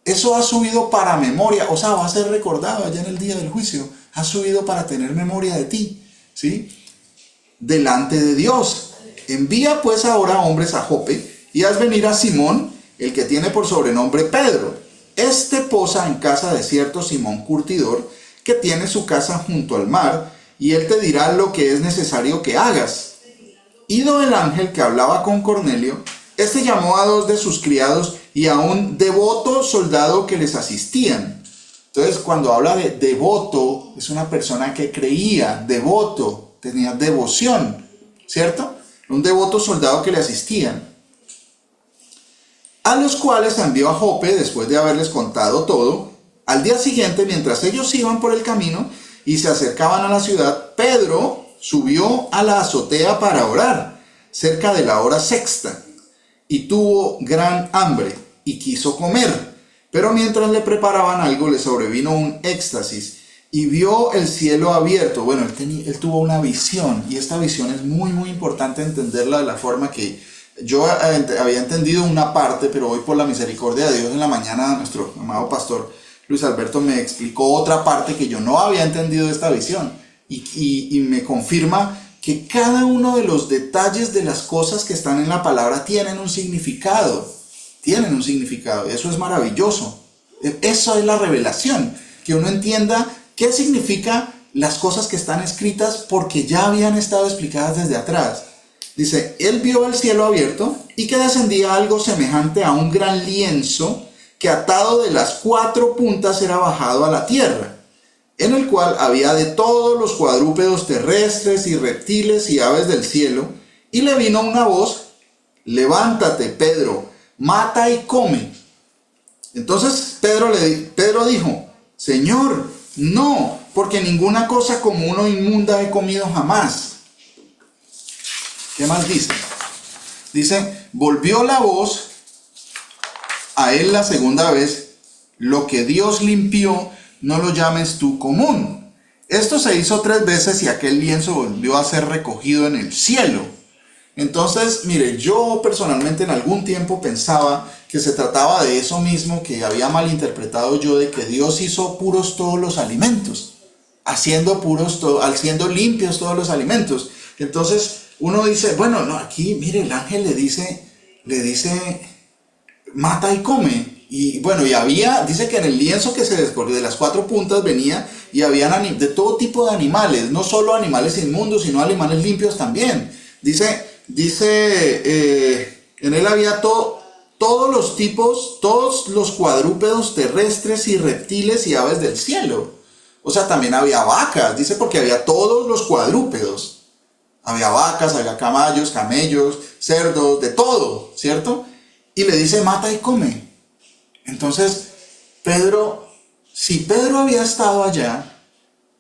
Eso ha subido para memoria, o sea, va a ser recordado allá en el día del juicio. Ha subido para tener memoria de ti, ¿sí? Delante de Dios. Envía pues ahora hombres a Jope y haz venir a Simón, el que tiene por sobrenombre Pedro. Este posa en casa de cierto Simón curtidor, que tiene su casa junto al mar, y él te dirá lo que es necesario que hagas. Ido el ángel que hablaba con Cornelio, este llamó a 2 de sus criados y a un devoto soldado que les asistían. Entonces, cuando habla de devoto, es una persona que creía, devoto, tenía devoción, ¿cierto? Un devoto soldado que le asistían. A los cuales envió a Jope después de haberles contado todo. Al día siguiente, mientras ellos iban por el camino y se acercaban a la ciudad, Pedro subió a la azotea para orar, cerca de la hora sexta, y tuvo gran hambre y quiso comer. Pero mientras le preparaban algo, le sobrevino un éxtasis y vio el cielo abierto. Bueno, él tuvo una visión, y esta visión es muy, muy importante entenderla de la forma que yo había entendido una parte, pero hoy por la misericordia de Dios en la mañana nuestro amado pastor Luis Alberto me explicó otra parte que yo no había entendido de esta visión, y me confirma que cada uno de los detalles de las cosas que están en la palabra tienen un significado, y eso es maravilloso. Eso es la revelación, que uno entienda qué significa las cosas que están escritas porque ya habían estado explicadas desde atrás. Dice, él vio el cielo abierto y que descendía algo semejante a un gran lienzo que atado de las 4 puntas era bajado a la tierra, en el cual había de todos los cuadrúpedos terrestres y reptiles y aves del cielo, y le vino una voz, levántate, Pedro, mata y come. Entonces Pedro dijo, Señor, no, porque ninguna cosa común o inmunda he comido jamás. ¿Qué más dice? Dice, volvió la voz a él la segunda vez, lo que Dios limpió, no lo llames tú común. Esto se hizo 3 veces y aquel lienzo volvió a ser recogido en el cielo. Entonces, mire, yo personalmente en algún tiempo pensaba que se trataba de eso mismo que había malinterpretado yo, de que Dios hizo puros todos los alimentos, haciendo limpios todos los alimentos. Entonces, uno dice, bueno, no, aquí, mire, el ángel le dice, mata y come. Y bueno, dice que en el lienzo que se descorrió de las 4 puntas venía, y habían de todo tipo de animales, no solo animales inmundos, sino animales limpios también. Dice, en él había todos los tipos, todos los cuadrúpedos terrestres y reptiles y aves del cielo. O sea, también había vacas, dice, porque había todos los cuadrúpedos. Había vacas, había camellos, cerdos, de todo, ¿cierto? Y le dice, mata y come. Entonces, si Pedro había estado allá,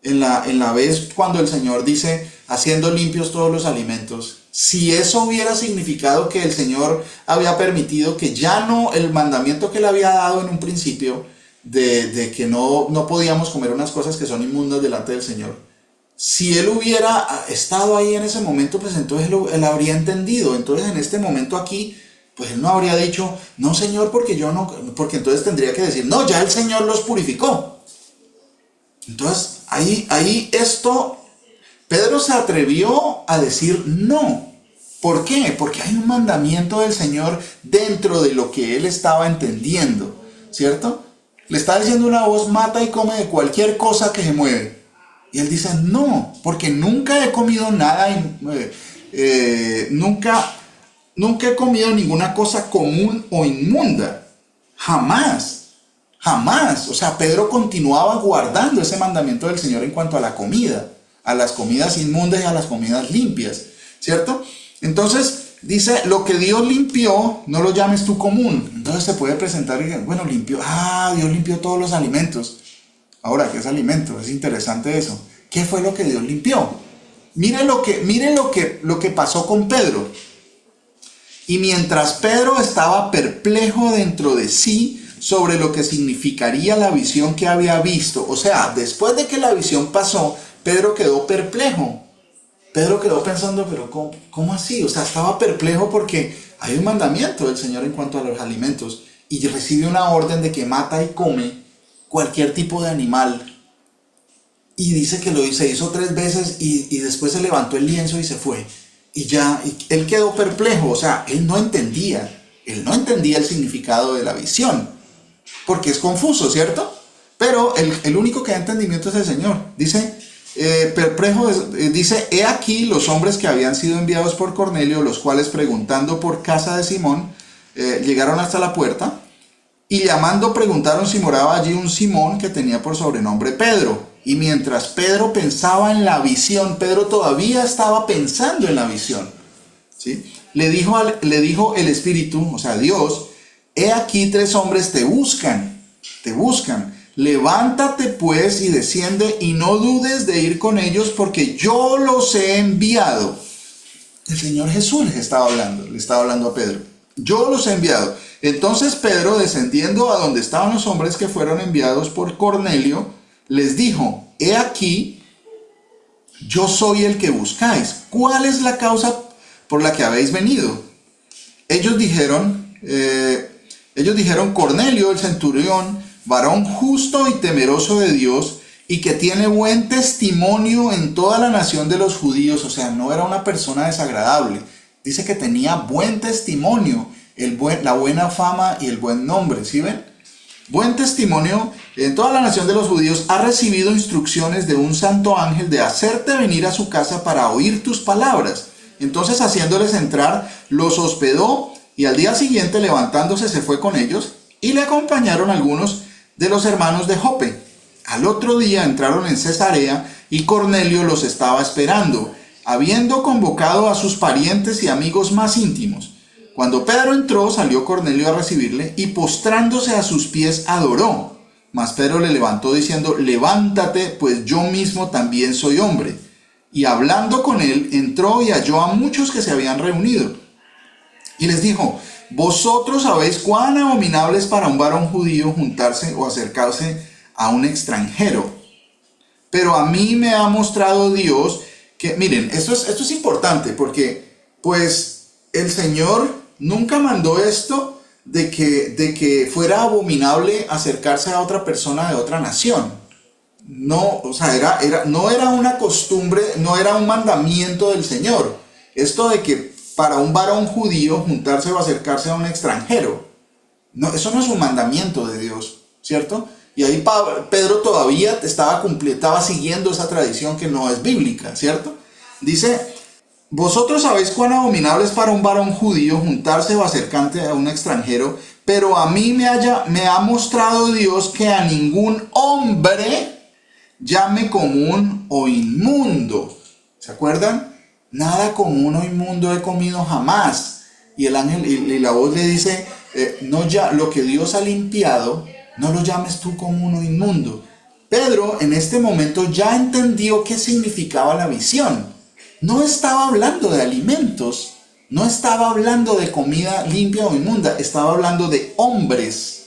en la vez cuando el Señor dice, haciendo limpios todos los alimentos, si eso hubiera significado que el Señor había permitido que ya no, el mandamiento que le había dado en un principio, de que no podíamos comer unas cosas que son inmundas delante del Señor, si él hubiera estado ahí en ese momento, pues entonces él habría entendido. Entonces en este momento aquí, pues él no habría dicho, no, Señor, porque porque entonces tendría que decir, no, ya el Señor los purificó. Entonces ahí Pedro se atrevió a decir no. ¿Por qué? Porque hay un mandamiento del Señor dentro de lo que él estaba entendiendo, ¿cierto? Le está diciendo una voz, mata y come de cualquier cosa que se mueve. Y él dice, no, porque nunca he comido nada, nunca he comido ninguna cosa común o inmunda. Jamás. O sea, Pedro continuaba guardando ese mandamiento del Señor en cuanto a la comida, a las comidas inmundas y a las comidas limpias, ¿cierto? Entonces, dice, lo que Dios limpió, no lo llames tú común. Entonces se puede presentar y decir, bueno, Dios limpió todos los alimentos. Ahora, ¿qué es alimento? Es interesante eso. ¿Qué fue lo que Dios limpió? Lo que pasó con Pedro. Y mientras Pedro estaba perplejo dentro de sí sobre lo que significaría la visión que había visto, o sea, después de que la visión pasó, Pedro quedó perplejo. Pedro quedó pensando, pero ¿cómo así? O sea, estaba perplejo porque hay un mandamiento del Señor en cuanto a los alimentos y recibe una orden de que mata y come cualquier tipo de animal. Y dice que se hizo 3 veces y después se levantó el lienzo y se fue. Y él quedó perplejo, o sea, él no entendía el significado de la visión, porque es confuso, ¿cierto? Pero el único que da entendimiento es el Señor. Dice, perplejo, dice, he aquí los hombres que habían sido enviados por Cornelio, los cuales preguntando por casa de Simón, llegaron hasta la puerta, y llamando preguntaron si moraba allí un Simón que tenía por sobrenombre Pedro. Y mientras Pedro pensaba en la visión, Pedro todavía estaba pensando en la visión, ¿sí? Le dijo el Espíritu, o sea, Dios, he aquí 3 hombres te buscan. Levántate pues y desciende y no dudes de ir con ellos porque yo los he enviado. El Señor Jesús le estaba hablando a Pedro. Yo los he enviado. Entonces Pedro, descendiendo a donde estaban los hombres que fueron enviados por Cornelio, les dijo, he aquí, yo soy el que buscáis. ¿Cuál es la causa por la que habéis venido? Ellos dijeron, Cornelio, el centurión, varón justo y temeroso de Dios, y que tiene buen testimonio en toda la nación de los judíos. O sea, no era una persona desagradable. Dice que tenía buen testimonio, la buena fama y el buen nombre, ¿sí ven? Buen testimonio en toda la nación de los judíos, ha recibido instrucciones de un santo ángel de hacerte venir a su casa para oír tus palabras. Entonces, haciéndoles entrar, los hospedó y al día siguiente, levantándose, se fue con ellos y le acompañaron algunos de los hermanos de Jope. Al otro día entraron en Cesarea y Cornelio los estaba esperando, habiendo convocado a sus parientes y amigos más íntimos. Cuando Pedro entró, salió Cornelio a recibirle y postrándose a sus pies adoró. Mas Pedro le levantó diciendo, levántate, pues yo mismo también soy hombre. Y hablando con él, entró y halló a muchos que se habían reunido. Y les dijo, vosotros sabéis cuán abominable es para un varón judío juntarse o acercarse a un extranjero. Pero a mí me ha mostrado Dios que, miren, esto es importante porque, pues, el Señor nunca mandó esto de que fuera abominable acercarse a otra persona de otra nación. No, o sea, no era una costumbre, no era un mandamiento del Señor. Esto de que para un varón judío juntarse o acercarse a un extranjero. No, eso no es un mandamiento de Dios, ¿cierto? Y ahí Pedro todavía estaba siguiendo esa tradición que no es bíblica, ¿cierto? Dice, vosotros sabéis cuán abominable es para un varón judío juntarse o acercarse a un extranjero, pero a mí me ha mostrado Dios que a ningún hombre llame común o inmundo. ¿Se acuerdan? Nada común o inmundo he comido jamás. Y el ángel y la voz le dice, lo que Dios ha limpiado, no lo llames tú común o inmundo. Pedro en este momento ya entendió qué significaba la visión. No estaba hablando de alimentos, no estaba hablando de comida limpia o inmunda, estaba hablando de hombres,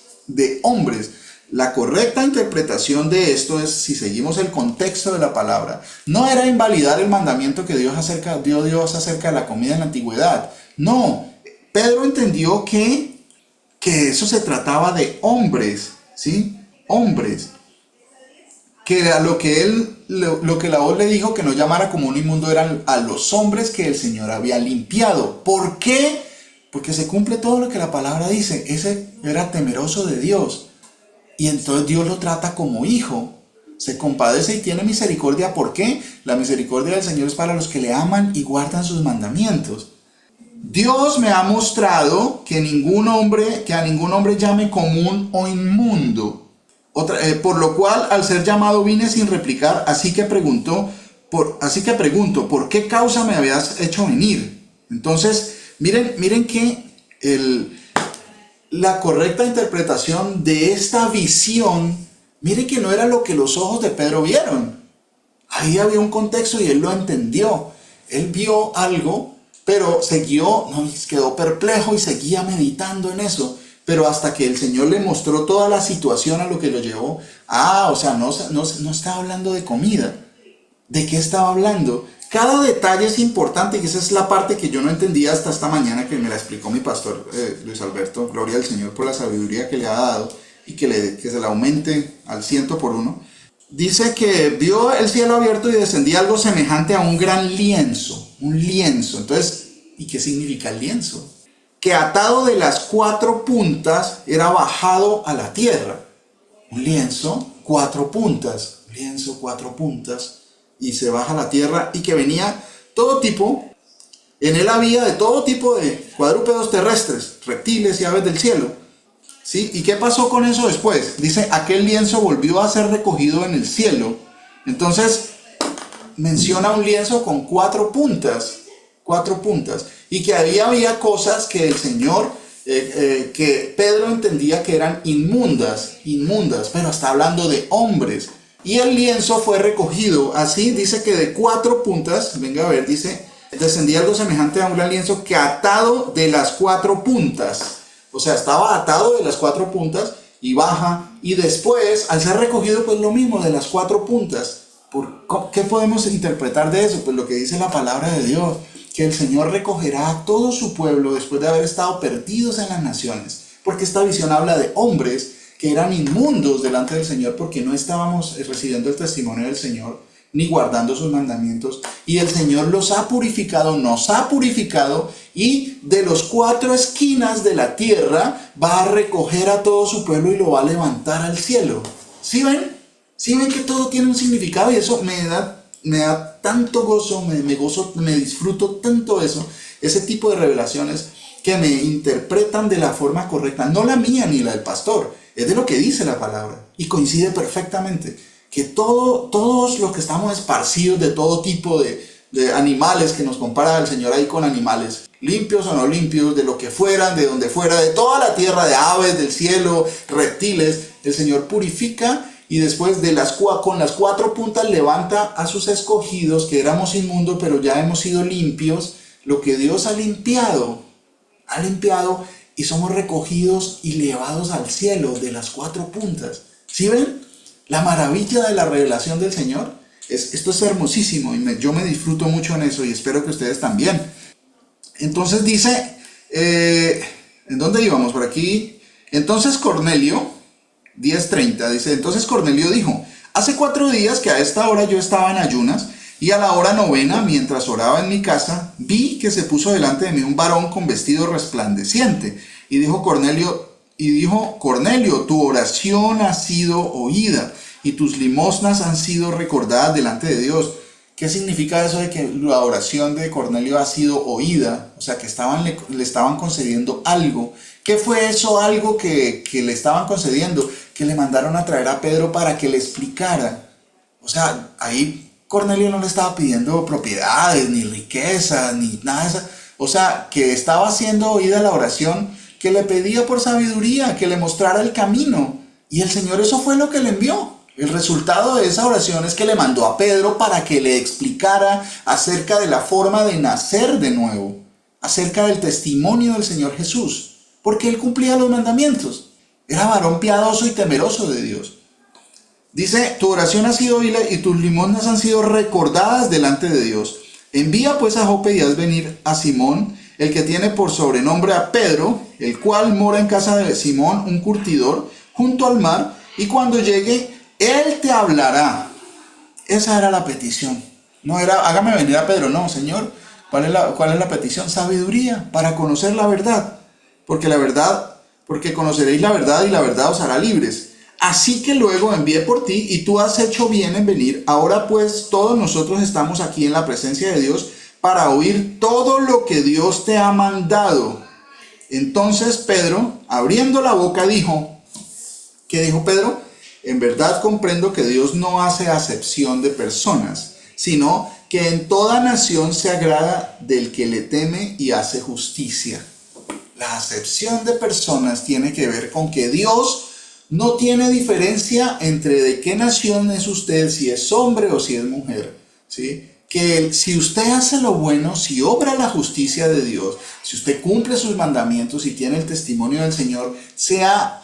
La correcta interpretación de esto es, si seguimos el contexto de la palabra, no era invalidar el mandamiento que dio Dios acerca de la comida en la antigüedad. No, Pedro entendió que eso se trataba de hombres, ¿sí? Hombres. Que era lo que la voz le dijo que no llamara común inmundo eran a los hombres que el Señor había limpiado. ¿Por qué? Porque se cumple todo lo que la palabra dice. Ese era temeroso de Dios. Y entonces Dios lo trata como hijo. Se compadece y tiene misericordia. ¿Por qué? La misericordia del Señor es para los que le aman y guardan sus mandamientos. Dios me ha mostrado que a ningún hombre llame común o inmundo. Por lo cual, al ser llamado vine sin replicar, así que pregunto, ¿por qué causa me habías hecho venir? Entonces, miren que la correcta interpretación de esta visión, miren que no era lo que los ojos de Pedro vieron. Ahí había un contexto y él lo entendió. Él vio algo, pero siguió, no, quedó perplejo y seguía meditando en eso. Pero hasta que el Señor le mostró toda la situación a lo que lo llevó. O sea, no estaba hablando de comida. ¿De qué estaba hablando? Cada detalle es importante y esa es la parte que yo no entendía hasta esta mañana que me la explicó mi pastor Luis Alberto. Gloria al Señor por la sabiduría que le ha dado y que se la aumente al 100 por 1. Dice que vio el cielo abierto y descendía algo semejante a un gran lienzo. Un lienzo. Entonces, ¿y qué significa el lienzo? Que atado de las 4 puntas era bajado a la tierra. Un lienzo, 4 puntas. Un lienzo, 4 puntas. Y se baja a la tierra y que venía todo tipo. En él había de todo tipo de cuadrúpedos terrestres, reptiles y aves del cielo. ¿Sí? ¿Y qué pasó con eso después? Dice, aquel lienzo volvió a ser recogido en el cielo. Entonces, menciona un lienzo con 4 puntas. 4 puntas. Y que ahí había cosas que el Señor, que Pedro entendía que eran inmundas, pero está hablando de hombres. Y el lienzo fue recogido. Así dice que de 4 puntas, venga a ver, dice, descendía algo semejante a un gran lienzo que atado de las 4 puntas. O sea, estaba atado de las 4 puntas y baja. Y después, al ser recogido, pues lo mismo, de las 4 puntas. ¿Qué podemos interpretar de eso? Pues lo que dice la palabra de Dios, que el Señor recogerá a todo su pueblo después de haber estado perdidos en las naciones. Porque esta visión habla de hombres que eran inmundos delante del Señor porque no estábamos recibiendo el testimonio del Señor ni guardando sus mandamientos, y el Señor los ha purificado, nos ha purificado, y de los 4 esquinas de la tierra va a recoger a todo su pueblo y lo va a levantar al cielo. ¿Sí ven? ¿Sí ven que todo tiene un significado? Y eso me da tanto gozo, me disfruto tanto eso, ese tipo de revelaciones que me interpretan de la forma correcta, no la mía ni la del pastor, es de lo que dice la palabra, y coincide perfectamente, que todos los que estamos esparcidos de todo tipo de animales, que nos compara el Señor ahí con animales, limpios o no limpios, de lo que fueran, de donde fuera, de toda la tierra, de aves, del cielo, reptiles, el Señor purifica y después con las 4 puntas levanta a sus escogidos, que éramos inmundos, pero ya hemos sido limpios, lo que Dios ha limpiado y somos recogidos y llevados al cielo de las 4 puntas. ¿Sí ven? La maravilla de la revelación del Señor. Esto es hermosísimo y yo me disfruto mucho en eso y espero que ustedes también. Entonces dice, ¿en dónde íbamos? Por aquí. Entonces Cornelio, 10:30, dice, entonces Cornelio dijo, hace 4 días que a esta hora yo estaba en ayunas y a la hora 9, mientras oraba en mi casa, vi que se puso delante de mí un varón con vestido resplandeciente y dijo, Cornelio, tu oración ha sido oída y tus limosnas han sido recordadas delante de Dios. ¿Qué significa eso de que la oración de Cornelio ha sido oída? O sea, que le estaban concediendo algo. ¿Qué fue eso algo que le estaban concediendo? Que le mandaron a traer a Pedro para que le explicara. O sea, ahí Cornelio no le estaba pidiendo propiedades, ni riquezas, ni nada de eso. O sea, que estaba siendo oída la oración, que le pedía por sabiduría, que le mostrara el camino. Y el Señor eso fue lo que le envió. El resultado de esa oración es que le mandó a Pedro para que le explicara acerca de la forma de nacer de nuevo, acerca del testimonio del Señor Jesús, porque él cumplía los mandamientos. Era varón piadoso y temeroso de Dios. Dice, tu oración ha sido oída y tus limosnas han sido recordadas delante de Dios. Envía pues a Jope y haz venir a Simón, el que tiene por sobrenombre a Pedro, el cual mora en casa de Simón, un curtidor, junto al mar, y cuando llegue, él te hablará. Esa era la petición. No era, hágame venir a Pedro. No, Señor, ¿cuál es la petición? Sabiduría, para conocer la verdad. Porque conoceréis la verdad y la verdad os hará libres. Así que luego envié por ti y tú has hecho bien en venir. Ahora pues todos nosotros estamos aquí en la presencia de Dios para oír todo lo que Dios te ha mandado. Entonces Pedro, abriendo la boca, dijo, ¿qué dijo Pedro? En verdad comprendo que Dios no hace acepción de personas, sino que en toda nación se agrada del que le teme y hace justicia. La acepción de personas tiene que ver con que Dios no tiene diferencia entre de qué nación es usted, si es hombre o si es mujer, ¿sí? Que si usted hace lo bueno, si obra la justicia de Dios, si usted cumple sus mandamientos y tiene el testimonio del Señor, sea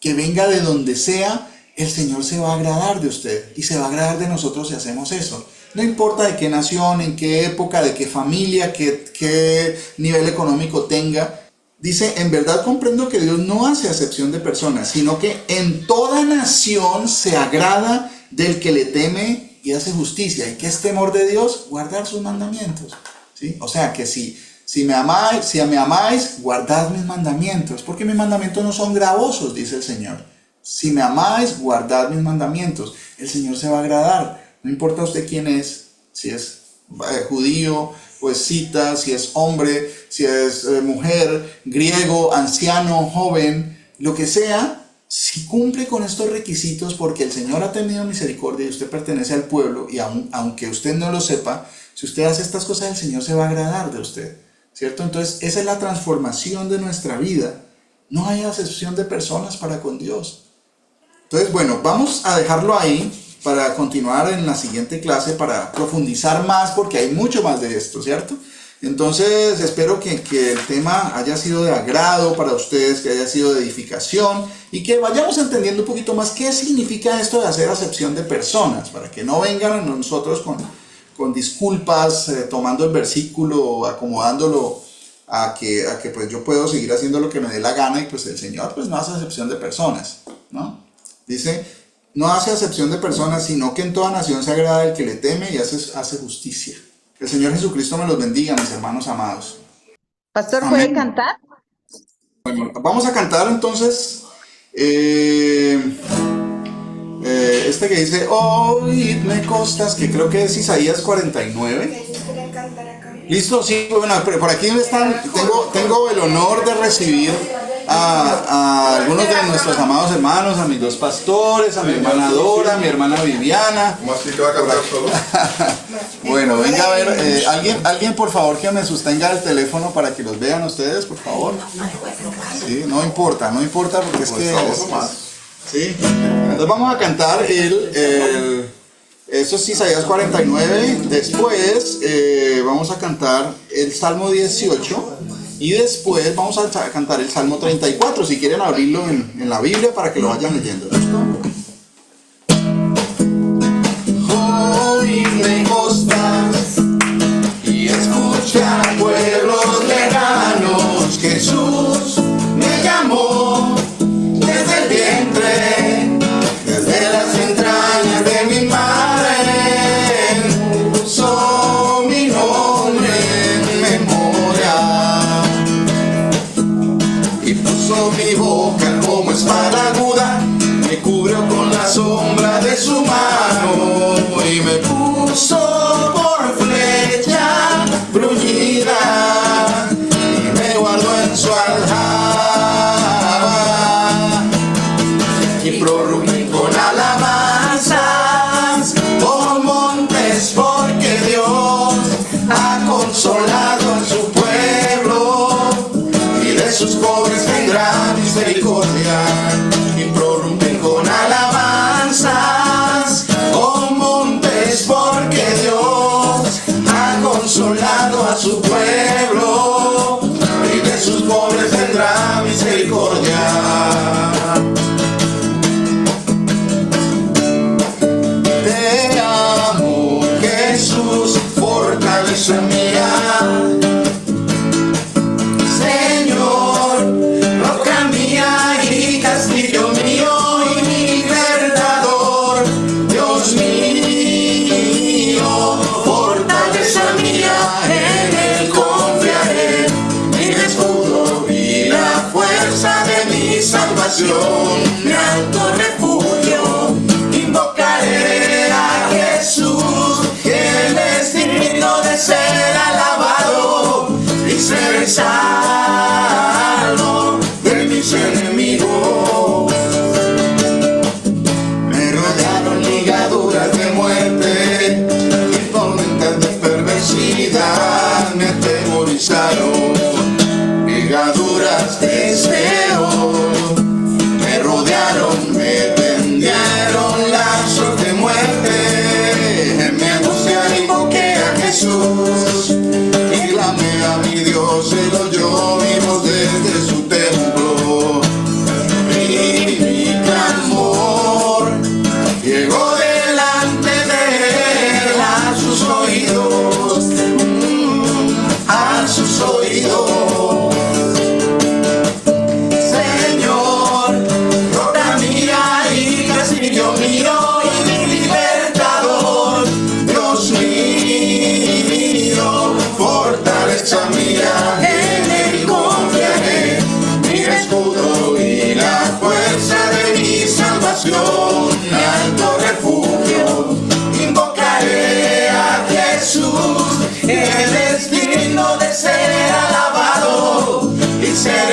que venga de donde sea, el Señor se va a agradar de usted y se va a agradar de nosotros si hacemos eso. No importa de qué nación, en qué época, de qué familia, qué nivel económico tenga. Dice, en verdad comprendo que Dios no hace acepción de personas, sino que en toda nación se agrada del que le teme y hace justicia. ¿Y qué es temor de Dios? Guardar sus mandamientos, ¿sí? O sea que si me amáis, guardad mis mandamientos, porque mis mandamientos no son gravosos, dice el Señor. Si me amáis, guardad mis mandamientos. El Señor se va a agradar. No importa usted quién es, si es judío o escita, si es hombre, si es mujer, griego, anciano, joven, lo que sea, si cumple con estos requisitos porque el Señor ha tenido misericordia y usted pertenece al pueblo y aunque usted no lo sepa, si usted hace estas cosas, el Señor se va a agradar de usted, ¿cierto? Entonces esa es la transformación de nuestra vida. No hay acepción de personas para con Dios. Entonces, bueno, vamos a dejarlo ahí para continuar en la siguiente clase, para profundizar más, porque hay mucho más de esto, ¿cierto? Entonces, espero que el tema haya sido de agrado para ustedes, que haya sido de edificación, y que vayamos entendiendo un poquito más qué significa esto de hacer acepción de personas, para que no vengan a nosotros con disculpas, tomando el versículo, acomodándolo a que pues yo puedo seguir haciendo lo que me dé la gana, y pues el Señor pues no hace acepción de personas, ¿no? Dice, no hace acepción de personas, sino que en toda nación se agrada el que le teme y hace justicia. Que el Señor Jesucristo me los bendiga, mis hermanos amados. Pastor, Amén. ¿puede cantar? Bueno, vamos a cantar entonces este que dice, oídme costas, que creo que es Isaías 49. ¿Listo? Sí, bueno, pero por aquí están, tengo el honor de recibir a algunos de nuestros amados hermanos, a mis dos pastores, a mi hermana Dora, a mi hermana Viviana. ¿Cómo así que va a cantar solo? Bueno, venga a ver, alguien por favor que me sostenga el teléfono para que los vean ustedes, por favor. Sí, no importa porque es que... Sí, entonces vamos a cantar eso es Isaías 49, después vamos a cantar el Salmo 18 y después vamos a cantar el Salmo 34, si quieren abrirlo en la Biblia para que lo vayan leyendo. Oídme costas y escucha pueblos lejanos, Jesús me llamó desde el vientre, desde las entrañas de mi madre, puso mi nombre en memoria y puso mi boca como espada aguda, me cubrió con la sombra de su mano y me puso por flecha bruñida y me guardó en su aljaba y prorrumpí con alabanzas por montes, porque Dios ha consolado a su pueblo y de sus pobres tendrá misericordia. Y prorrumpí con alabanzas por montes, porque Dios ha consolado a su pueblo y de sus pobres tendrá misericordia. Te amo, Jesús, fortaleza mía, Señor, roca mía y castillo mío y mi libertador, Dios mío, fortaleza mía, en él confiaré, mi escudo y la fuerza de mi salvación, mi alto refugio, invocaré a Jesús, que él es digno de ser alabado y ser salvo de mis enemigos. Me rodearon ligaduras de muerte y tormentas de perversidad me atemorizaron, ligaduras de deseo me rodearon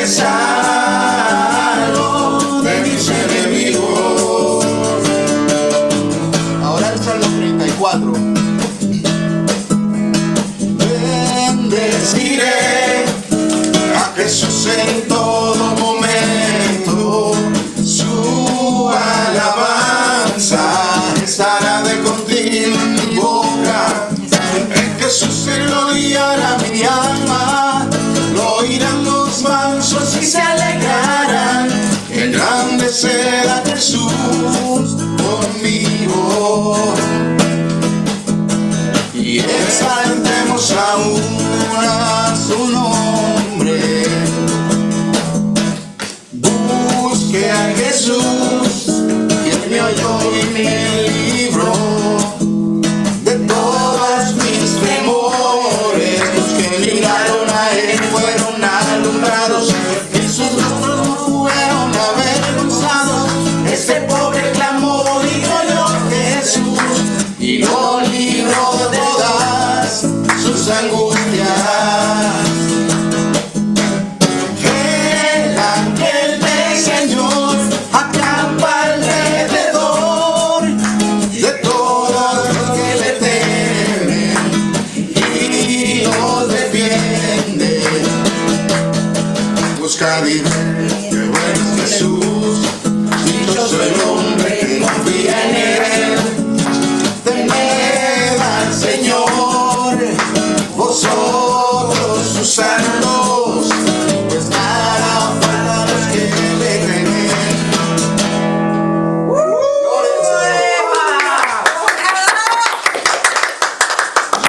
salvo de mis enemigos. Ahora el Salmo 34. Bendeciré a Jesús en todo momento, su alabanza estará de continuo en mi boca. En Jesús se gloriará mi alma, lo oirán los mansos y se alegrarán. Engrandecer a Jesús conmigo y exaltemos aún a su nombre. Busque a Jesús, quien me oyó y me libró de todos mis temores. Los que miraron a él fueron alumbrados y sus rostros no fueron avergonzados. Este pobre clamó y oyó Jesús y lo libró de todas sus angustias. El ángel del Señor acampa alrededor de todos los que le temen y los defiende. Buscad y ver qué bueno es Jesús, dichoso el hombre que confía en él. Temed al Señor, vosotros sus santos, pues nada falta a los que le temen.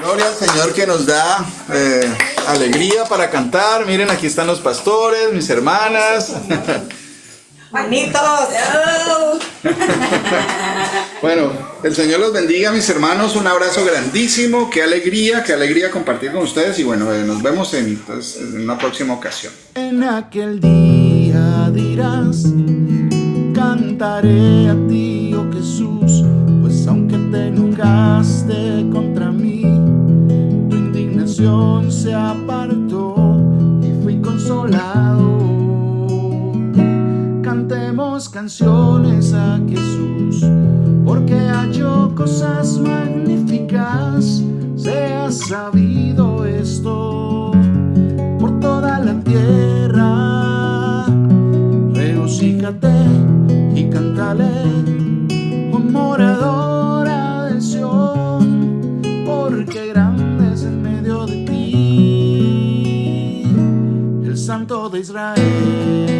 Gloria al Señor que nos da alegría para cantar. Miren, aquí están los pastores, mis hermanas. Manitos. Bueno, el Señor los bendiga, mis hermanos. Un abrazo grandísimo. Qué alegría compartir con ustedes. Y bueno, nos vemos en una próxima ocasión. En aquel día dirás, cantaré a ti, oh Jesús, pues aunque te enojaste contra mí, tu indignación se apartó y fui consolado. Cantemos canciones a Jesús, porque halló cosas magníficas, sea sabido esto por toda la tierra. Regocíjate y cántale, oh moradora de Sión, porque grande es en medio de ti el Santo de Israel.